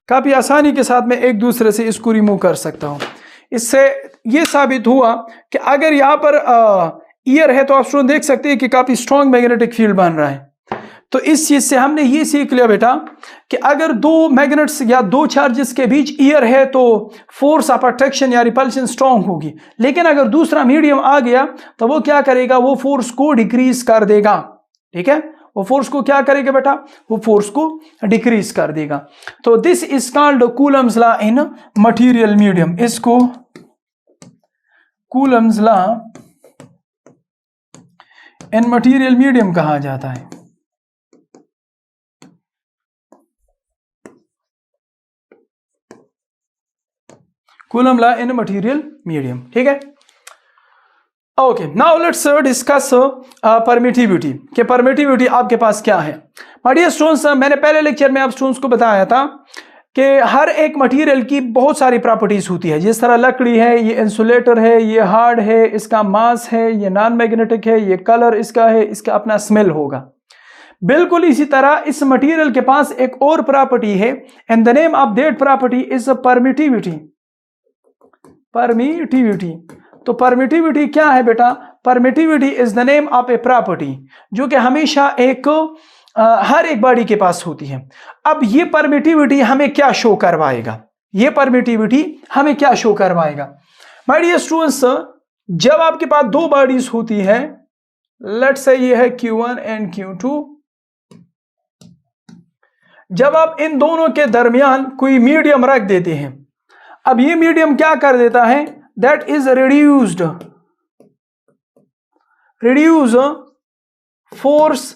काफी आसानी के साथ मैं एक दूसरे से इसको रिमूव कर सकता हूं। इससे ये साबित हुआ कि अगर यहाँ पर ईयर है तो आप स्टूडेंट देख सकते हैं कि काफी स्ट्रॉन्ग मैग्नेटिक फील्ड बन रहा है। तो इस चीज से हमने ये सीख लिया बेटा कि अगर दो मैग्नेट्स या दो चार्जेस के बीच ईयर है तो फोर्स ऑफ अट्रैक्शन या रिपल्शन स्ट्रॉन्ग होगी। लेकिन अगर दूसरा मीडियम आ गया तो वो क्या करेगा, वो फोर्स को डिक्रीज कर देगा। ठीक है, वो फोर्स को क्या करेगा बेटा, वो फोर्स को डिक्रीज कर देगा। तो this is called Coulomb's law in material medium, इसको Coulomb's law in material medium कहा जाता है। Coulomb law in material medium. ठीक है, okay, now let's discuss permittivity कि परमिटिविटी आपके पास क्या है। माय डियर स्टूडेंट्स, मैंने पहले लेक्चर में आप स्टूडेंट्स को बताया था कि हर एक मटेरियल की बहुत सारी प्रॉपर्टीज होती है। जिस तरह लकड़ी है, ये इंसुलेटर है, ये हार्ड है, इसका मास है, ये नॉन मैग्नेटिक है, ये कलर इसका है, इसका अपना स्मेल होगा। बिल्कुल इसी तरह इस मटेरियल के पास एक और प्रॉपर्टी है and the name of that property is permittivity. Permittivity, तो परमिटिविटी क्या है बेटा, permittivity is the name of a property जो कि हमेशा एक हर एक बॉडी के पास होती है। अब ये परमिटिविटी हमें क्या शो करवाएगा, ये परमिटिविटी हमें क्या शो करवाएगा। माय डियर स्टूडेंट्स, जब आपके पास दो बॉडीज होती है, लेट्स से ये है Q1 एंड Q2, जब आप इन दोनों के दरमियान कोई मीडियम रख देते हैं, अब ये मीडियम क्या कर देता है, that is reduce force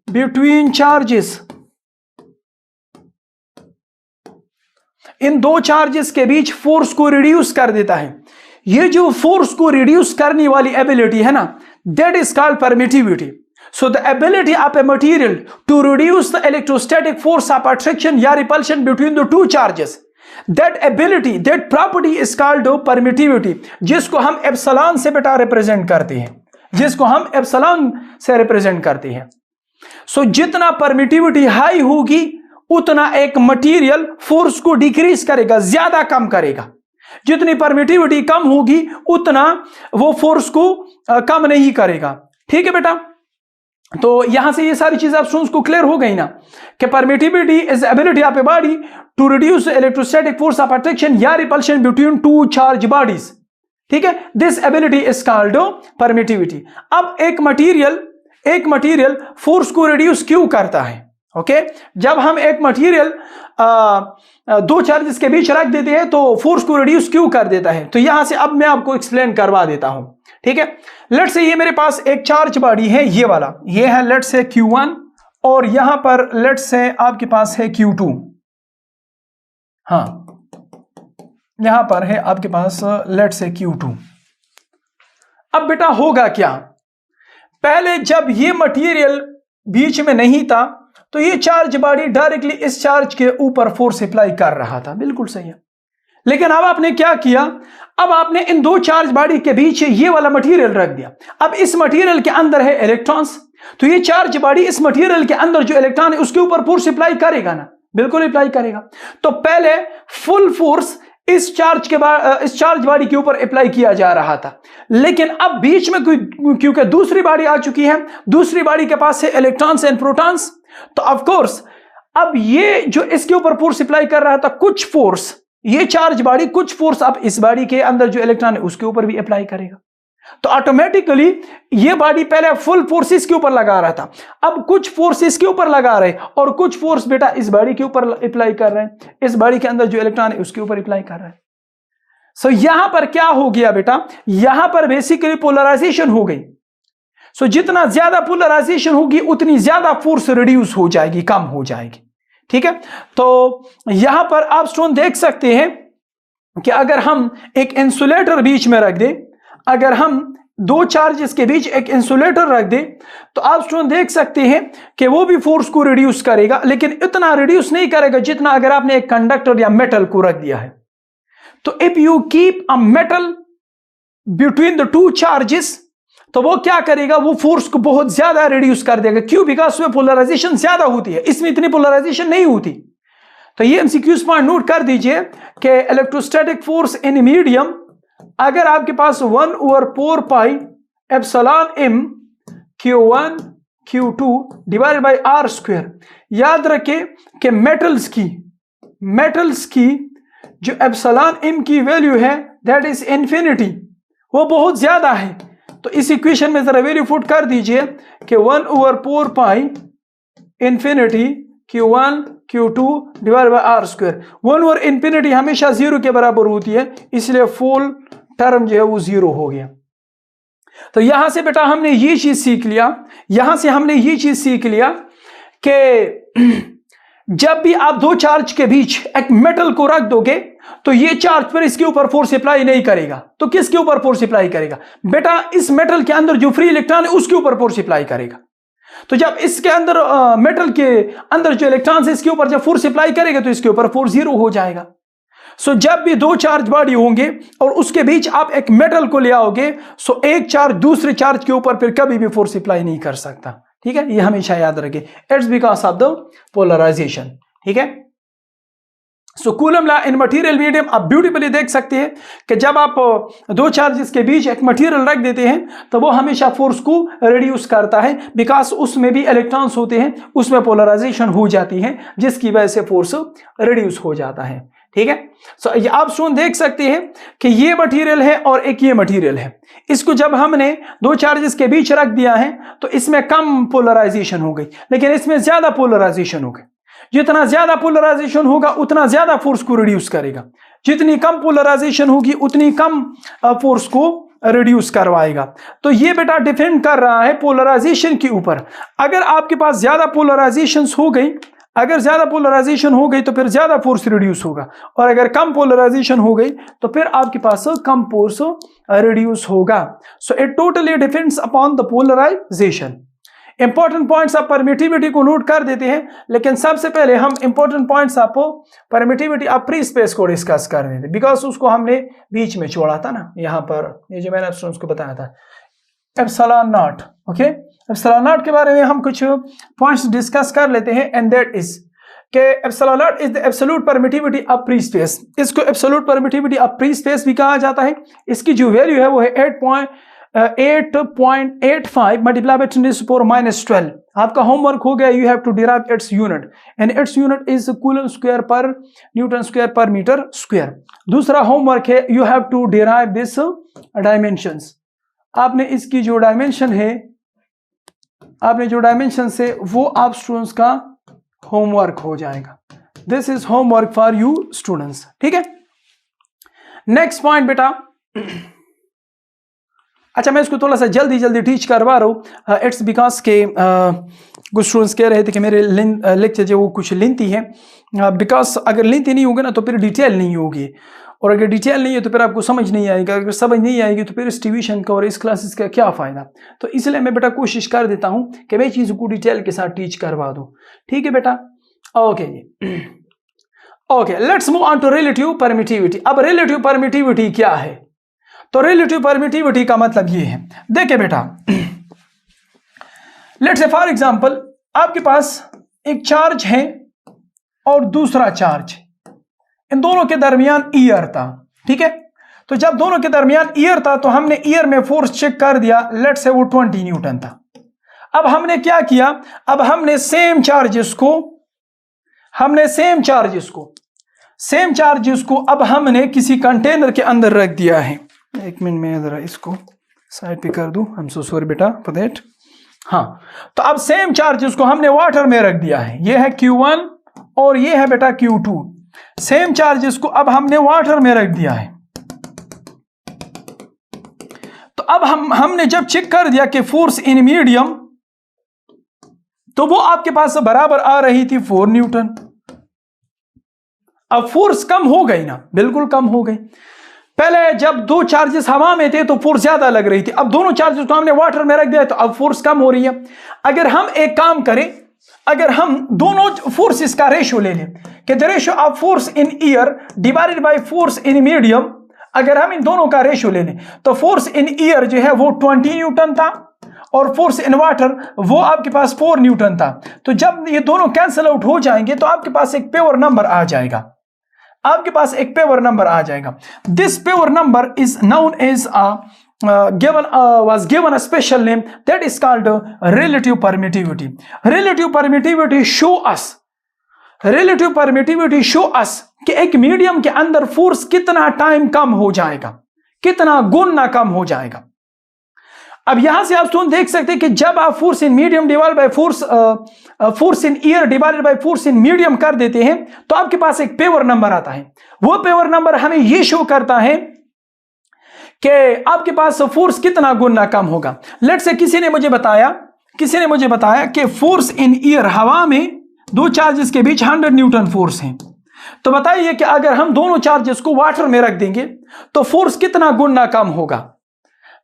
between charges. इन दो चार्जेस के बीच फोर्स को रिड्यूस कर देता है। ये जो फोर्स को रिड्यूस करने वाली एबिलिटी है ना, that is called permittivity. So the ability of a material to reduce the electrostatic force of attraction या repulsion between the two charges, that ability, that property is called permittivity, जिसको हम एप्सिलॉन से बेटा रिप्रेजेंट करते हैं, जिसको हम एप्सिलॉन से रिप्रेजेंट करते हैं। So जितना परमिटिविटी हाई होगी उतना एक मटेरियल फोर्स को डिक्रीज करेगा, ज्यादा कम करेगा। जितनी परमिटिविटी कम होगी उतना वो फोर्स को कम नहीं करेगा। ठीक है बेटा, तो यहां से ये सारी चीजें आप स्टूडेंट्स को क्लियर हो गई ना कि permittivity is ability of a body to reduce electrostatic force of attraction या repulsion between two charge bodies. ठीक है, this ability is called permittivity. अब एक मटेरियल फोर्स को रिड्यूस क्यों करता है? ओके, जब हम एक मटेरियल दो चार्जेस के बीच रख देते हैं तो फोर्स को रिड्यूस क्यों कर देता है, तो यहां से अब मैं आपको एक्सप्लेन करवा देता हूं। ठीक है, लेट्स से ये मेरे पास एक चार्ज बॉडी है, ये वाला, ये है लेट्स से Q1 और यहां पर लेट्स से आपके पास है Q2। हाँ, यहां पर है आपके पास लेट्स से Q2। अब बेटा होगा क्या, पहले जब ये मटेरियल बीच में नहीं था तो ये चार्ज बॉडी डायरेक्टली इस चार्ज के ऊपर फोर्स अप्लाई कर रहा था, बिल्कुल सही है। लेकिन अब आपने क्या किया, अब आपने इन दो चार्ज बॉडी के बीच ये वाला मटेरियल रख दिया। अब इस मटेरियल के अंदर है इलेक्ट्रॉन्स, तो ये चार्ज बॉडी इस मटेरियल के अंदर जो इलेक्ट्रॉन है उसके ऊपर फोर्स अप्लाई करेगा ना, बिल्कुल अप्लाई करेगा। तो पहले फुल फोर्स इस चार्ज बॉडी के ऊपर अप्लाई किया जा रहा था, लेकिन अब बीच में क्योंकि दूसरी बॉडी आ चुकी है, दूसरी बॉडी के पास है इलेक्ट्रॉन्स एंड प्रोटॉन्स, तो ऑफ कोर्स अब ये जो इसके ऊपर फोर्स अप्लाई कर रहा था, कुछ फोर्स ये चार्ज बॉडी कुछ फोर्स अब इस बॉडी के अंदर जो इलेक्ट्रॉन है उसके ऊपर भी अप्लाई करेगा। तो ऑटोमेटिकली ये बॉडी पहले फुल फोर्स इसके ऊपर लगा रहा था, अब कुछ फोर्स इसके ऊपर लगा रहे और कुछ फोर्स बेटा इस बॉडी के ऊपर अप्लाई कर रहे हैं, इस बॉडी के अंदर जो इलेक्ट्रॉन है उसके ऊपर अप्लाई कर रहा है। सो यहां पर क्या हो गया बेटा, यहां पर बेसिकली पोलराइजेशन हो गई। सो जितना ज्यादा पोलराइजेशन होगी उतनी ज्यादा फोर्स रिड्यूस हो जाएगी, कम हो जाएगी। ठीक है, तो यहां पर आप स्टूडेंट देख सकते हैं कि अगर हम एक इंसुलेटर बीच में रख दें, अगर हम दो चार्जेस के बीच एक इंसुलेटर रख दें, तो आप स्टूडेंट देख सकते हैं कि वो भी फोर्स को रिड्यूस करेगा, लेकिन इतना रिड्यूस नहीं करेगा जितना अगर आपने एक कंडक्टर या मेटल को रख दिया है। तो if you keep a metal between the two charges, तो वो क्या करेगा, वो फोर्स को बहुत ज्यादा रिड्यूस कर देगा। क्यों? बिकॉज उसमें पोलराइजेशन ज्यादा होती है, इसमें इतनी पोलराइजेशन नहीं होती। तो ये एमसीक्यूज पॉइंट नोट कर दीजिए कि इलेक्ट्रोस्टैटिक फोर्स इन मीडियम, अगर आपके पास 1/4 pi epsilon m q1 q2 divided by r square, याद रखें कि मेटल्स की जो एप्सिलॉन m की वैल्यू है दैट इज इन्फिनिटी, वो बहुत ज्यादा है। तो इस इक्वेशन में जरा वैल्यू पुट कर दीजिए कि 1/4 pi infinity q1 q2 divide by r square. 1/∞ हमेशा 0 के बराबर होती है, इसलिए फुल टर्म जो है वो 0 हो गया। तो यहां से बेटा हमने ये चीज सीख लिया, यहां से हमने ये चीज सीख लिया कि जब भी आप दो चार्ज के बीच एक मेटल को रख दोगे तो ये चार्ज पर इसके ऊपर फोर्स अप्लाई नहीं करेगा। तो किसके ऊपर फोर्स अप्लाई करेगा बेटा? इस मेटल के अंदर जो फ्री इलेक्ट्रॉन है उसके ऊपर फोर्स अप्लाई करेगा। तो जब इसके अंदर मेटल के अंदर जो इलेक्ट्रॉन है इसके ऊपर जब फोर्स अप्लाई करेगा तो इसके ऊपर फोर्स 0 हो जाएगा। सो जब भी दो चार्ज बॉडी होंगे और उसके बीच आप एक मेटल को ले आओगे, सो एक चार्ज दूसरे चार्ज के ऊपर फिर कभी भी फोर्स अप्लाई नहीं कर सकता। ठीक है, ये हमेशा याद रखें, it's because of the polarisation. ठीक है, सो Coulomb law in material medium आप ब्यूटीफुली देख सकते हैं कि जब आप दो चार्जेस के बीच एक मटेरियल रख देते हैं तो वो हमेशा फोर्स को रिड्यूस करता है, बिकॉज उसमें भी इलेक्ट्रॉन्स होते हैं, उसमें पोलराइजेशन हो जाती है जिसकी वजह से फोर्स रिड्यूस हो जाता है। ठीक है, सो आप स्टूडेंट देख सकते हैं कि ये मटेरियल है और एक ये मटेरियल है, इसको जब हमने दो चार्जेस के बीच रख दिया है तो इसमें कम पोलराइजेशन हो गई, लेकिन इसमें ज्यादा पोलराइजेशन हो गई। जितना ज्यादा पोलराइजेशन होगा उतना ज्यादा फोर्स को रिड्यूस करेगा, जितनी कम पोलराइजेशन होगी उतनी कम फोर्स को रिड्यूस करवाएगा। तो ये बेटा डिपेंड कर रहा है पोलराइजेशन के ऊपर। अगर आपके पास ज्यादा पोलराइजेशन हो गई, अगर ज्यादा पोलराइजेशन हो गई तो फिर ज्यादा फोर्स रिड्यूस होगा, और अगर कम पोलराइजेशन हो गई तो फिर आपके पास कम फोर्स रिड्यूस होगा। So it totally depends upon the polarisation. Important points of permittivity को नोट कर देते हैं, लेकिन सबसे पहले हम important points of permittivity of free space को डिस्कस कर देते हैं, बिकॉज उसको हमने बीच में छोड़ा था ना, यहाँ पर ये जो मैंने स्टूडेंट्स को बताया था epsilon not. Okay, epsilon not के बारे में हम कुछ पॉइंट्स डिस्कस कर लेते हैं, एंड दैट इज कि epsilon naught is the absolute permittivity of free space. इसको absolute permittivity of free space भी कहा जाता है। इसकी जो वैल्यू है वो है 8.85 मल्टीप्लाई बाय 10⁻⁻12। आपका होमवर्क हो गया, you have to derive its unit, and its unit is coulomb square per newton square per metre square. दूसरा होमवर्क है, you have to derive this dimensions. आपने इसकी जो डायमेंशन है, आपने जो डायमेंशन से वो आप स्टूडेंट्स का होमवर्क हो जाएगा। This is homework for you students. ठीक है, नेक्स्ट पॉइंट बेटा, अच्छा मैं इसको थोड़ा सा जल्दी टीच करवा रहा हूँ, इट्स बिकॉज के कुछ स्टूडेंट्स कह रहे थे कि मेरे लेक्चर जो वो कुछ लेंथी है, बिकॉज अगर लेंथी नहीं होगा ना तो फिर डिटेल नहीं होगी, और अगर डिटेल नहीं है तो फिर आपको समझ नहीं आएगा, अगर समझ नहीं आएगी तो फिर इस ट्यूशन का और इस क्लासेस का क्या फ़ायदा। तो इसलिए मैं बेटा कोशिश कर देता हूँ कि मैं चीज़ों को डिटेल के साथ टीच करवा दूँ। ठीक है बेटा, ओके जी, okay let's move on to relative permittivity. अब रिलेटिव परमिटिविटी क्या है? तो रिलेटिव परमिटिविटी का मतलब ये है, देखिए बेटा, लेट्स से फॉर एग्जांपल आपके पास एक चार्ज है और दूसरा चार्ज, इन दोनों के दरमियान ईयर था, ठीक है। तो जब दोनों के दरमियान ईयर था तो हमने ईयर में फोर्स चेक कर दिया, लेट्स से वो 20 न्यूटन था। अब हमने क्या किया, अब हमने सेम चार्जेस को अब हमने किसी कंटेनर के अंदर रख दिया है। एक मिनट में जरा इसको साइड पे कर दूं, आई एम सो सॉरी बेटा फॉर दैट। हाँ, तो अब सेम चार्जेस को हमने वाटर में रख दिया है, ये है Q1 और ये है बेटा Q2। सेम चार्जेस को अब हमने वाटर में रख दिया है। तो अब हमने जब चेक कर दिया कि फोर्स इन मीडियम, तो वो आपके पास बराबर आ रही थी 4 न्यूटन। अब फोर्स कम हो गई ना, बिल्कुल कम हो गई। पहले जब दो चार्जेस हवा में थे तो फोर्स ज्यादा लग रही थी, अब दोनों चार्जेस को हमने वाटर में रख दिया तो अब फोर्स कम हो रही है। अगर हम एक काम करें, अगर हम दोनों फोर्सेस का रेशियो ले लें कि the ratio of force in air divided by force in medium, अगर हम इन दोनों का रेशियो ले लें तो फोर्स इन ईयर जो है वो 20 न्यूटन था और फोर्स इन वाटर वो आपके पास 4 न्यूटन था। तो जब ये दोनों कैंसिल आउट हो जाएंगे तो आपके पास एक प्योर नंबर आ जाएगा, this pure number is known as was given a special name that is called relative permittivity. Relative permittivity show us कि एक मीडियम के अंदर फोर्स कितना टाइम कम हो जाएगा, कितना गुना कम हो जाएगा। अब यहां से आप देख सकते हैं कि जब आप force in medium divide by force in air divided by force in medium कर देते हैं तो आपके पास एक पेवर नंबर आता है। वो पेवर नंबर हमें यह शो करता है कि आपके पास फोर्स कितना गुना कम होगा। लेट्स से किसी ने मुझे बताया कि फोर्स इन ईयर, हवा में दो चार्जेस के बीच 100 न्यूटन फोर्स है। तो बताइए कि अगर हम दोनों चार्जेस को वाटर में रख देंगे तो फोर्स कितना गुना कम होगा।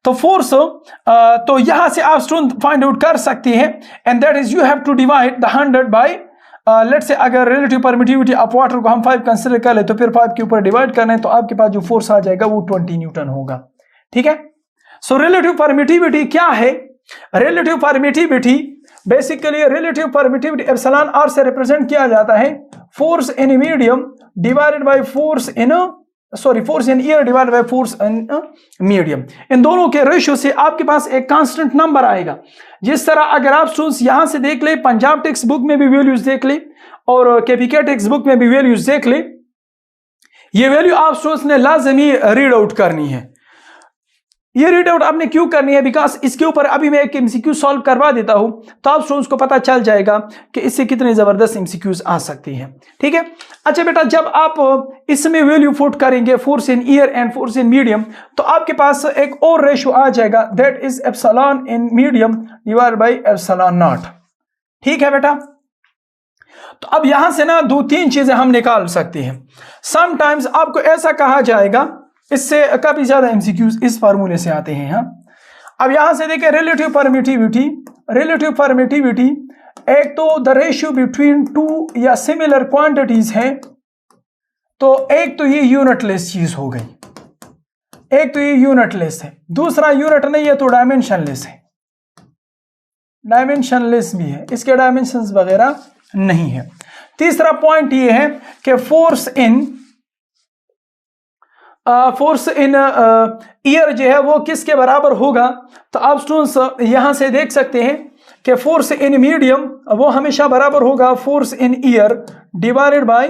तो फोर्स तो यहां से आप स्टूडेंट फाइंड आउट कर सकते हैं, and that is you have to divide the 100 by let's say अगर रिलेटिव परमिटिविटी ऑफ वाटर को हम 5 कंसीडर कर ले तो फिर 5 के ऊपर डिवाइड करना है तो आपके पास जो फोर्स आ जाएगा वो 20 न्यूटन होगा, ठीक है। सो रिलेटिव परमिटिविटी क्या है? Relative permittivity basically epsilon R से रिप्रेजेंट किया जाता है force in medium divided by force in air divided by force in medium. इन दोनों के रेशियो से आपके पास एक कांस्टेंट नंबर आएगा। जिस तरह अगर आप स्टूडेंट्स यहां से देख ले, पंजाब टेक्स्ट बुक में भी वैल्यूज देख ले और केपीके टेक्स्ट बुक में भी वैल्यूज देख ले, ये वैल्यू आप स्टूडेंट्स ने लाजमी रीड आउट करनी है। ये रीड आउट आपने क्यों करनी है? बिकॉज इसके ऊपर अभी मैं एक एमसीक्यू सॉल्व करवा देता हूं तो आप स्टूडेंट्स को पता चल जाएगा कि इससे कितने जबरदस्त एमसीक्यूज आ सकती हैं, ठीक है। अच्छा बेटा, जब आप इसमें वैल्यू पुट करेंगे force in year and force in medium तो आपके पास एक और रेशियो आ जाएगा, that is epsilon in medium divided by epsilon naught, ठीक है बेटा। तो अब यहां से ना 2-3 चीजें हम निकाल सकते हैं। समटाइम्स आपको ऐसा कहा जाएगा, इससे काफी ज्यादा एमसीक्यूज इस फार्मूले से आते हैं। हाँ, अब यहां से देखें रिलेटिव परमिटिविटी एक तो द रेशियो बिटवीन टू या सिमिलर क्वांटिटीज है, तो एक तो ये यूनिटलेस चीज हो गई, एक तो ये यूनिटलेस है, दूसरा यूनिट नहीं है तो डायमेंशनलेस है, डायमेंशनलेस भी है, इसके डायमेंशंस वगैरह नहीं है। तीसरा पॉइंट ये है कि फोर्स इन ईयर जो है वो किसके बराबर होगा? तो आप स्टूडेंट्स यहां से देख सकते हैं कि फोर्स इन मीडियम वो हमेशा बराबर होगा force in air divided by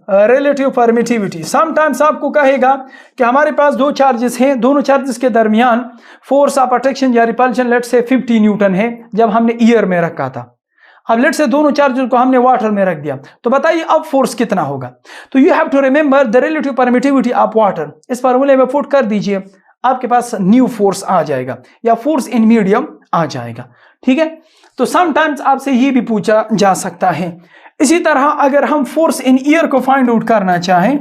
relative permittivity. Sometimes आपको कहेगा कि हमारे पास दो चार्जेस हैं, दोनों चार्जेस के दरमियान फोर्स ऑफ अट्रैक्शन या रिपल्शन लेट से 50 न्यूटन है जब हमने ईयर में रखा था। अब लेट से दोनों चार्जेस को हमने वाटर में रख दिया, तो बताइए अब फोर्स कितना होगा? तो you have to remember the relative permittivity of water. इस फार्मूले में पुट कर दीजिए, आपके पास न्यू फोर्स आ जाएगा या फोर्स इन मीडियम आ जाएगा, ठीक है। तो समटाइम्स आपसे ये भी पूछा जा सकता है। इसी तरह अगर हम फोर्स इन ईयर को फाइंड आउट करना चाहें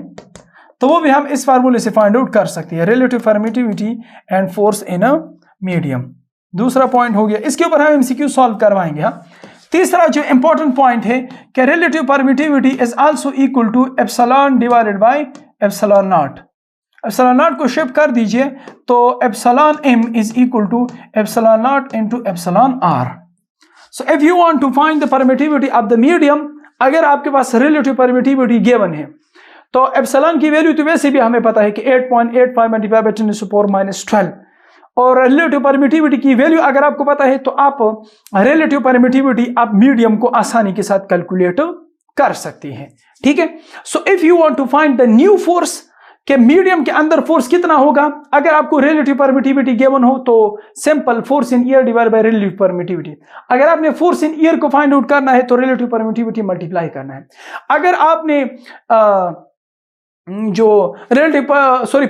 तो वो भी हम इस फार्मूले से फाइंड आउट कर सकते हैं, relative permittivity and force in medium. दूसरा पॉइंट हो गया, इसके ऊपर हम एमसीक्यू सॉल्व करवाएंगे। हाँ, तीसरा जो इंपॉर्टेंट पॉइंट है कि relative permittivity is also equal to epsilon divided by epsilon naught. Epsilon naught को शिफ्ट कर दीजिए तो epsilon m is equal to epsilon naught into epsilon r। So if you want to find the permittivity of the medium, अगर आपके पास रिलेटिव परमिटिविटी गिवन है तो एप्सिलॉन की वैल्यू तो वैसे भी हमें पता है कि 8.85 मल्टीप्लाई बाय 10⁻⁻12 और रिलेटिव परमिटिविटी की वैल्यू अगर आपको पता है तो आप रिलेटिव परमिटिविटी आप मीडियम को आसानी के साथ कैलकुलेट कर सकते हैं। ठीक है, so if you want to find the new force के मीडियम के अंदर फोर्स कितना होगा, अगर आपको रिलेटिव परमिटिविटी गिवन हो तो simple force in year divide by relative permittivity. अगर आपने फोर्स इन ईयर को फाइंड आउट करना है तो रिलेटिव परमिटिविटी मल्टीप्लाई करना है। अगर आपने जो relative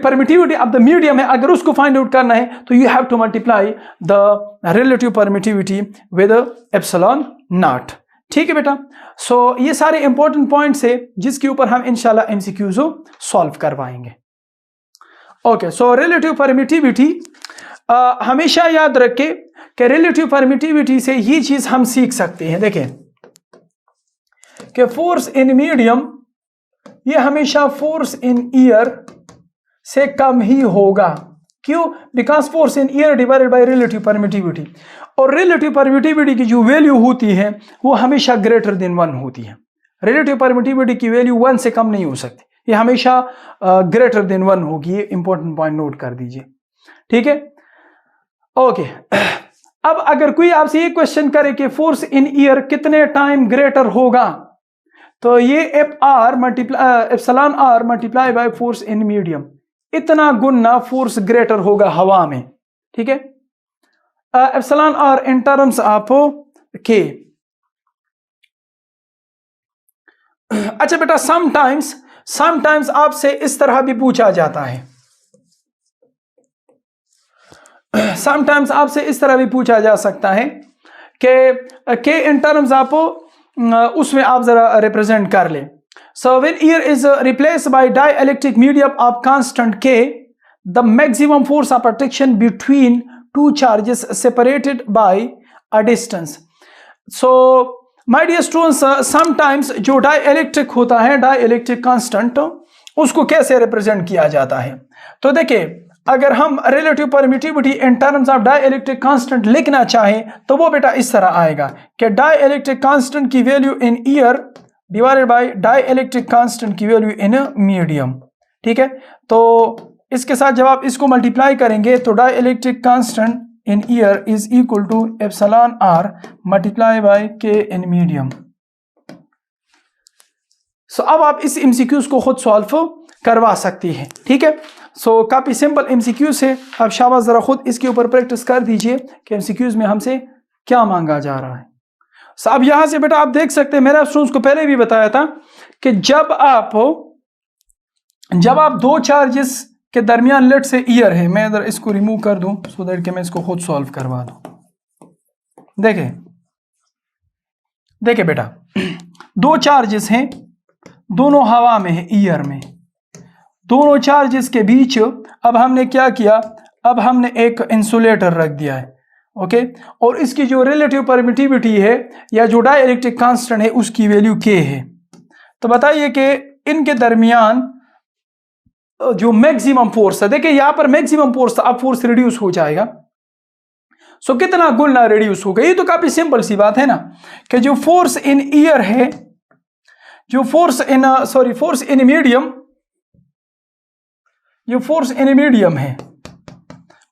permittivity of the medium है अगर उसको फाइंड आउट करना है तो you have to multiply the relative permittivity with epsilon naught. ठीक है बेटा, सो ये सारे इंपॉर्टेंट पॉइंट्स है जिसके ऊपर हम इंशाल्लाह एमसीक्यूज सॉल्व करवाएंगे। ओके, सो रिलेटिव परमिटिविटी हमेशा याद रखें कि रिलेटिव परमिटिविटी से ये चीज हम सीख सकते हैं। देखें कि फोर्स इन मीडियम ये हमेशा फोर्स इन ईयर से कम ही होगा। क्यों? Because force in air divided by relative permittivity, और रिलेटिव परमिटिविटी की जो वैल्यू होती है वो हमेशा ग्रेटर देन 1 होती है। रिलेटिव परमिटिविटी की वैल्यू 1 से कम नहीं हो सकती, ये हमेशा ग्रेटर देन 1 होगी। ये इंपॉर्टेंट पॉइंट नोट कर दीजिए। ठीक है, ओके। अब अगर कोई आपसे ये क्वेश्चन करे कि फोर्स इन ईयर कितने टाइम ग्रेटर होगा, तो ये epsilon r multiply by force in medium, इतना गुना फोर्स ग्रेटर होगा हवा में। ठीक है, epsilon r in terms of K. अच्छा बेटा, समटाइम्स आपसे इस तरह भी पूछा जाता है, समटाइम्स आपसे इस तरह भी पूछा जा सकता है कि के इन टर्म्स ऑफ उसमें आप जरा रिप्रेजेंट कर ले। So when air is replaced by dielectric medium of constant K, the maximum force of attraction between two charges separated by a distance. So my dear students, sometimes जो डाइइलेक्ट्रिक होता है, डाइइलेक्ट्रिक कांस्टेंट, उसको कैसे रिप्रेजेंट किया जाता है? तो देखिए, अगर हम relative permittivity in terms of dielectric constant लिखना चाहें तो वो बेटा इस तरह आएगा कि डाइइलेक्ट्रिक कांस्टेंट की value in air divided bye dielectric constant की वैल्यू इन मीडियम। ठीक है, तो इसके साथ जब आप इसको मल्टीप्लाई करेंगे तो dielectric constant in air is equal to epsilon r multiply by K in medium. सो अब आप इस एमसीक्यूज को खुद सॉल्व करवा सकती हैं। ठीक है, सो काफी सिंपल एमसीक्यूज है। अब शाबाश, जरा खुद इसके ऊपर प्रैक्टिस कर दीजिए कि एमसीक्यूज में हमसे क्या मांगा जा रहा है। सो अब यहां से बेटा आप देख सकते हैं, मैंने स्टूडेंट्स को पहले भी बताया था कि जब आप दो चार्जेस के दरमियान लेट से ईयर है, मैं इधर इसको रिमूव कर दूं सो दैट कि मैं इसको खुद सॉल्व करवा दूं। देखे बेटा, दो चार्जेस हैं, दोनों हवा में है, ईयर में। दोनों चार्जेस के बीच अब हमने क्या किया, अब हमने एक इंसुलेटर रख दिया है। ओके, और इसकी जो रिलेटिव परमिटिविटी है या जो डाइइलेक्ट्रिक कांस्टेंट है उसकी वैल्यू के है। तो बताइए कि इनके दरमियान जो मैक्सिमम फोर्स है, देखिए यहां पर मैक्सिमम फोर्स था, अब फोर्स रिड्यूस हो जाएगा। सो कितना गुना रिड्यूस होगा? ये तो काफी सिंपल सी बात है ना, कि जो फोर्स इन ईयर है, जो फोर्स इन मीडियम, जो फोर्स इन मीडियम है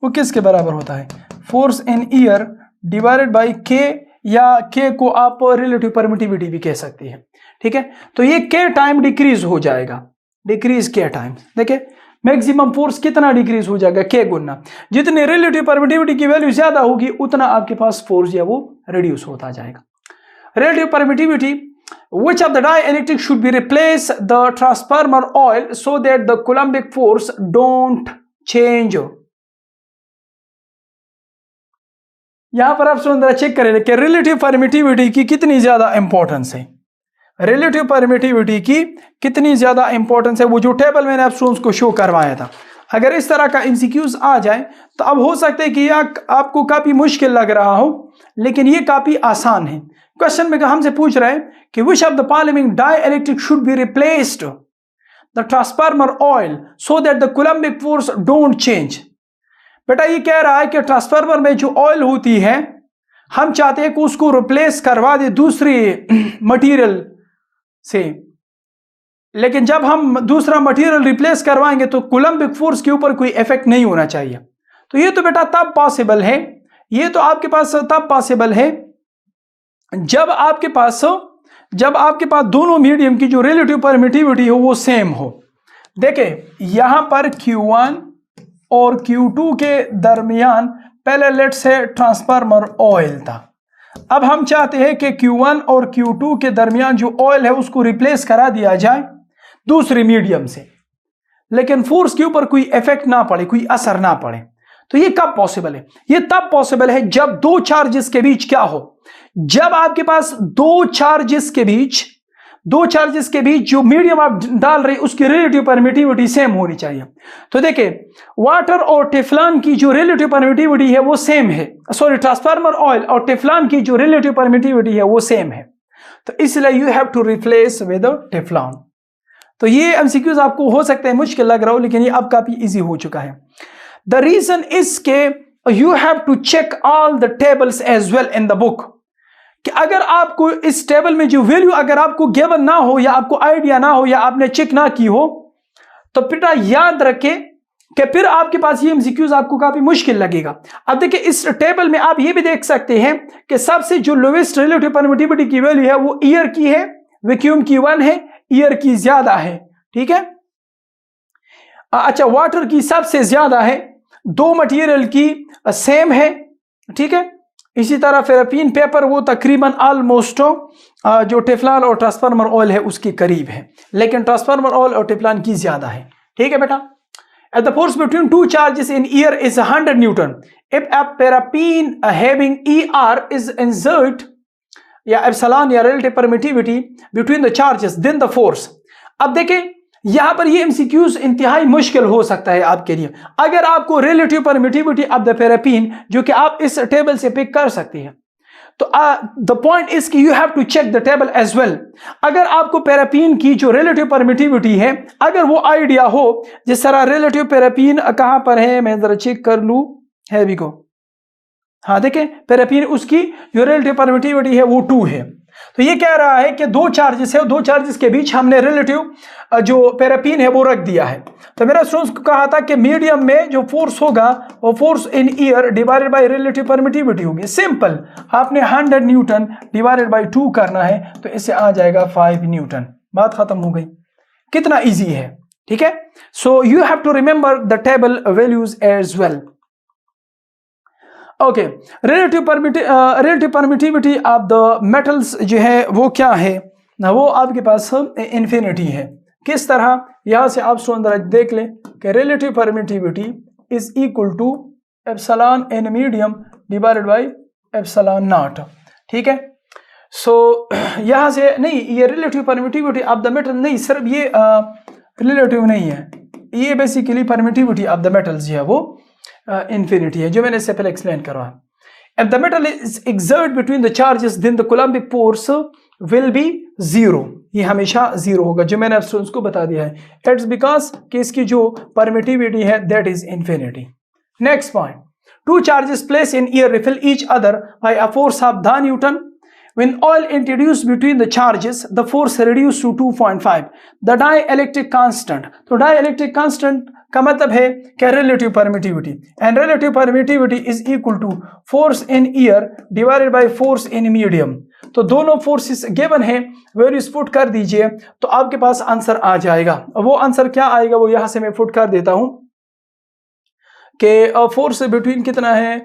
वो किसके बराबर होता है? Force in air divided bye के, या के को आप रिलेटिव परमिटिविटी भी कह सकती है। ठीक है, तो ये के टाइम डिक्रीज हो जाएगा, डिक्रीज के टाइम। देखिए मैक्सिमम फोर्स कितना डिक्रीज हो जाएगा? के गुना। जितनी रिलेटिव परमिटिविटी की वैल्यू ज्यादा होगी उतना आपके पास फोर्स या वो रिड्यूस होता जाएगा। Relative permittivity, which of the dielectric should be replace the transformer oil so that the coulombic force don't change? यहां पर आप जरा चेक करें कि रिलेटिव परमिटिविटी की कितनी ज्यादा इंपॉर्टेंस है। रिलेटिव परमिटिविटी की कितनी ज्यादा इंपॉर्टेंस है, वो जो टेबल मैंने आप स्टूडेंट्स को शो करवाया था। अगर इस तरह का एमसीक्यूज आ जाए तो अब हो सकता है कि यह आपको काफी मुश्किल लग रहा हो, लेकिन ये काफी आसान है। क्वेश्चन में हमसे पूछ रहे हैं कि which of the following dielectric should be replaced the transformer oil so that the coulombic force don't change? बेटा ये कह रहा है कि ट्रांसफार्मर में जो ऑयल होती है हम चाहते हैं कि उसको रिप्लेस करवा दे दूसरी मटेरियल से, लेकिन जब हम दूसरा मटेरियल रिप्लेस करवाएंगे तो कूलम्बिक फोर्स के ऊपर कोई इफेक्ट नहीं होना चाहिए। तो ये तो बेटा तब पॉसिबल है, ये तो आपके पास तब पॉसिबल है जब आपके पास दोनों मीडियम की जो रिलेटिव परमिटिविटी हो वो सेम हो। देखिए यहां पर Q1 और Q2 के दरमियान पहले लेट से ट्रांसफार्मर ऑयल था। अब हम चाहते हैं कि Q1 और Q2 के दरमियान जो ऑयल है उसको रिप्लेस करा दिया जाए दूसरे मीडियम से, लेकिन फोर्स के ऊपर कोई इफेक्ट ना पड़े, कोई असर ना पड़े। तो ये कब पॉसिबल है? ये तब पॉसिबल है जब दो चार्जेस के बीच क्या हो, जब आपके पास दो चार्जेस के बीच जो मीडियम आप डाल रहे उसकी रिलेटिव परमिटिविटी सेम होनी चाहिए। तो देखिए वाटर और टेफ्लॉन की जो रिलेटिव परमिटिविटी है वो सेम है, सॉरी ट्रांसफार्मर ऑयल और टेफ्लॉन की जो रिलेटिव परमिटिविटी है वो सेम है। तो इसलिए you have to replace with Teflon. तो ये एमसीक्यूज आपको हो सकता है मुश्किल लग रहा हो, लेकिन ये अब काफी इजी हो चुका है। द रीजन इज के you have to check all the tables as well in the book, कि अगर आपको इस टेबल में जो वैल्यू अगर आपको गिवन ना हो या आपको आइडिया ना हो या आपने चेक ना की हो तो बेटा याद रखें कि फिर आपके पास ये एमसीक्यूज आपको काफी मुश्किल लगेगा। अब देखिए इस टेबल में आप ये भी देख सकते हैं कि सबसे जो लोवेस्ट रिलेटिव परमिटिविटी की वैल्यू है वो ईयर की है, वैक्यूम की 1 है, ईयर की ज्यादा है, ठीक है। अच्छा वाटर की सबसे ज्यादा है, दो मटेरियल की सेम है, ठीक है। इसी तरह फेरापीन पेपर वो तकरीबन ऑलमोस्ट जो टेफ्लॉन और ट्रांसफार्मर ऑयल है उसके करीब है, लेकिन ट्रांसफार्मर ऑयल और टेफ्लॉन की ज्यादा है, ठीक है बेटा। At the force between two charges in air is 100 Newton. If a paraffin having ER is insert या epsilon या relative permittivity between the charges, then the force. अब देखें यहां पर ये MCQs इंतहाई मुश्किल हो सकता है आपके लिए। अगर आपको relative permittivity of the paraffin जो कि आप इस टेबल से पिक कर सकते हैं, तो द पॉइंट इज कि you have to check the table as well. अगर आपको पैराफीन की जो रिलेटिव परमिटिविटी है अगर वो आइडिया हो, जिस तरह रिलेटिव पैराफीन कहां पर है मैं जरा चेक कर लूं, है भी को, हाँ देखें पैराफीन उसकी जो रिलेटिव परमिटिविटी है वो 2 है। तो ये कह रहा है कि दो चार्जेस है, दो चार्जेस के बीच हमने रिलेटिव जो पैराफीन है वो रख दिया है। तो मेरा स्टूडेंट्स को कहा था कि मीडियम में जो फोर्स होगा वो force in air divided by relative permittivity होगी। सिंपल, आपने 100 न्यूटन डिवाइडेड बाय 2 करना है तो इससे आ जाएगा 5 न्यूटन, बात खत्म हो गई। कितना इजी है, ठीक है। So you have to remember the table values as well. Okay, relative permittivity of the metals जो है वो क्या है ना, वो आपके पास इन्फिनिटी है। किस तरह, यहां से आप स्टूडेंट देख लें कि relative permittivity is equal to epsilon in medium divided by epsilon naught, ठीक है। सो यहां से नहीं, ये relative permittivity of the metal नहीं, सिर्फ ये रिलेटिव नहीं है, ये basically permittivity of the metals जो है वो इंफिनिटी है, जो मैंने इससे पहले एक्सप्लेन करवाया। If the metal is exerted between the charges, then the Coulombic force will be 0. ये हमेशा 0 होगा, जो मैंने स्टूडेंट्स को बता दिया है। It's because कि इसकी जो permittivity है that is infinity. Next point, two charges placed in air repel each other by a force of the Newton. When oil introduced between the charges, the force reduced to 2.5. The dielectric constant. तो dielectric constant का मतलब है कि relative permittivity, and relative permittivity is equal to force in air divided by force in medium. तो दोनों फोर्सेस गिवन है, वैल्यूज पुट कर दीजिए तो आपके पास आंसर आ जाएगा। वो आंसर क्या आएगा वो यहां से मैं पुट कर देता हूं कि फोर्स बिटवीन कितना है,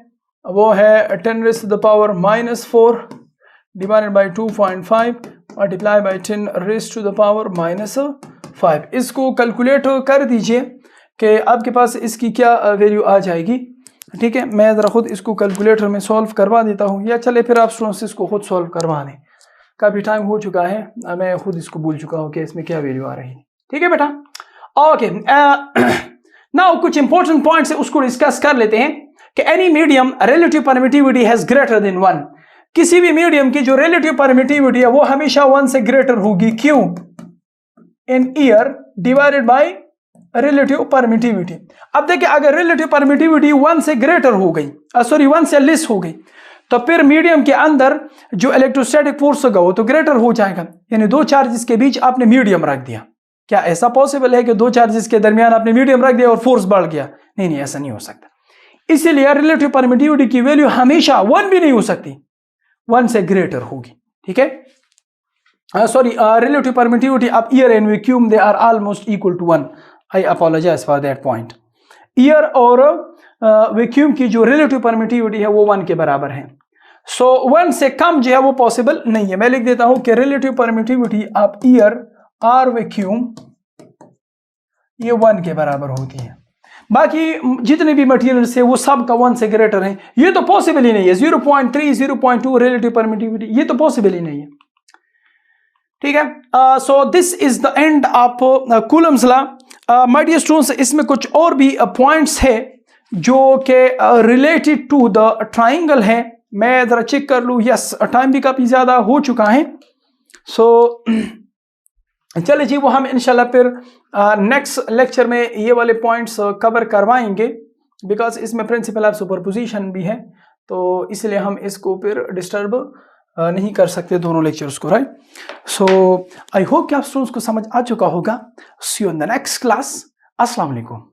वो है 10⁻⁻⁴ डिवाइडेड बाई 2.5 मल्टीप्लाई बाई 10⁻⁻⁵। इसको कैलकुलेट कर दीजिए कि आपके पास इसकी क्या वैल्यू आ जाएगी, ठीक है। मैं ज़रा खुद इसको कैलकुलेटर में सॉल्व करवा देता हूँ, या चले फिर आप स्टूडेंट्स इसको खुद सॉल्व करवा लें, काफ़ी टाइम हो चुका है, मैं खुद इसको भूल चुका हूँ कि इसमें क्या वैल्यू आ रही है, ठीक है बेटा। ओके, नाउ कुछ इंपॉर्टेंट पॉइंट्स है उसको डिस्कस कर लेते हैं कि any medium relative permittivity has greater than 1। किसी भी मीडियम की जो रिलेटिव परमिटिविटी है वो हमेशा 1 से ग्रेटर होगी। क्यों? In air divided by relative permittivity. अब देखिए अगर रिलेटिव परमिटिविटी 1 से ग्रेटर हो गई, सॉरी 1 से लेस हो गई, तो फिर मीडियम के अंदर जो इलेक्ट्रोस्टैटिक फोर्स होगा वो तो ग्रेटर हो जाएगा, यानी दो चार्जेस के बीच आपने मीडियम रख दिया। क्या ऐसा पॉसिबल है कि दो चार्जेस के दरमियान आपने मीडियम रख दिया और फोर्स बढ़ गया? नहीं नहीं, ऐसा नहीं हो सकता। इसीलिए रिलेटिव परमिटिविटी की वैल्यू हमेशा 1 भी नहीं हो सकती, 1 से ग्रेटर होगी। ठीक है, sorry, relative permittivity of air and vacuum they are almost equal to 1। I apologise for that point. Air और वैक्यूम की जो रिलेटिव परमिटिविटी है वो 1 के बराबर है। सो 1 से कम जो है वो पॉसिबल नहीं है। मैं लिख देता हूं कि रिलेटिव परमिटिविटी ऑफ एयर और वैक्यूम ये 1 के बराबर होती है। बाकी जितने भी मटेरियल्स है वो सब का 1 से ग्रेटर है, ये तो पॉसिबल ही नहीं है। 0.3 0.2 रिलेटिव परमिटिविटी, ये तो पॉसिबल ही नहीं है। ठीक है, so this is the end of Coulomb's law. My dear students, इसमें कुछ और भी पॉइंट्स है जो कि रिलेटेड टू द ट्राइंगल है। मैं जरा चेक कर लूँ। यस, टाइम भी काफी ज्यादा हो चुका है। सो चलिए जी, वो हम इंशाल्लाह फिर नेक्स्ट लेक्चर में ये वाले पॉइंट्स कवर करवाएंगे, बिकॉज इसमें प्रिंसिपल ऑफ सुपरपोजिशन भी है, तो इसलिए हम इसको फिर डिस्टर्ब नहीं कर सकते दोनों लेक्चर्स को, राइट। सो आई होप कि आप स्टूडेंट्स को समझ आ चुका होगा। See you in the next class. अस्सलाम वालेकुम।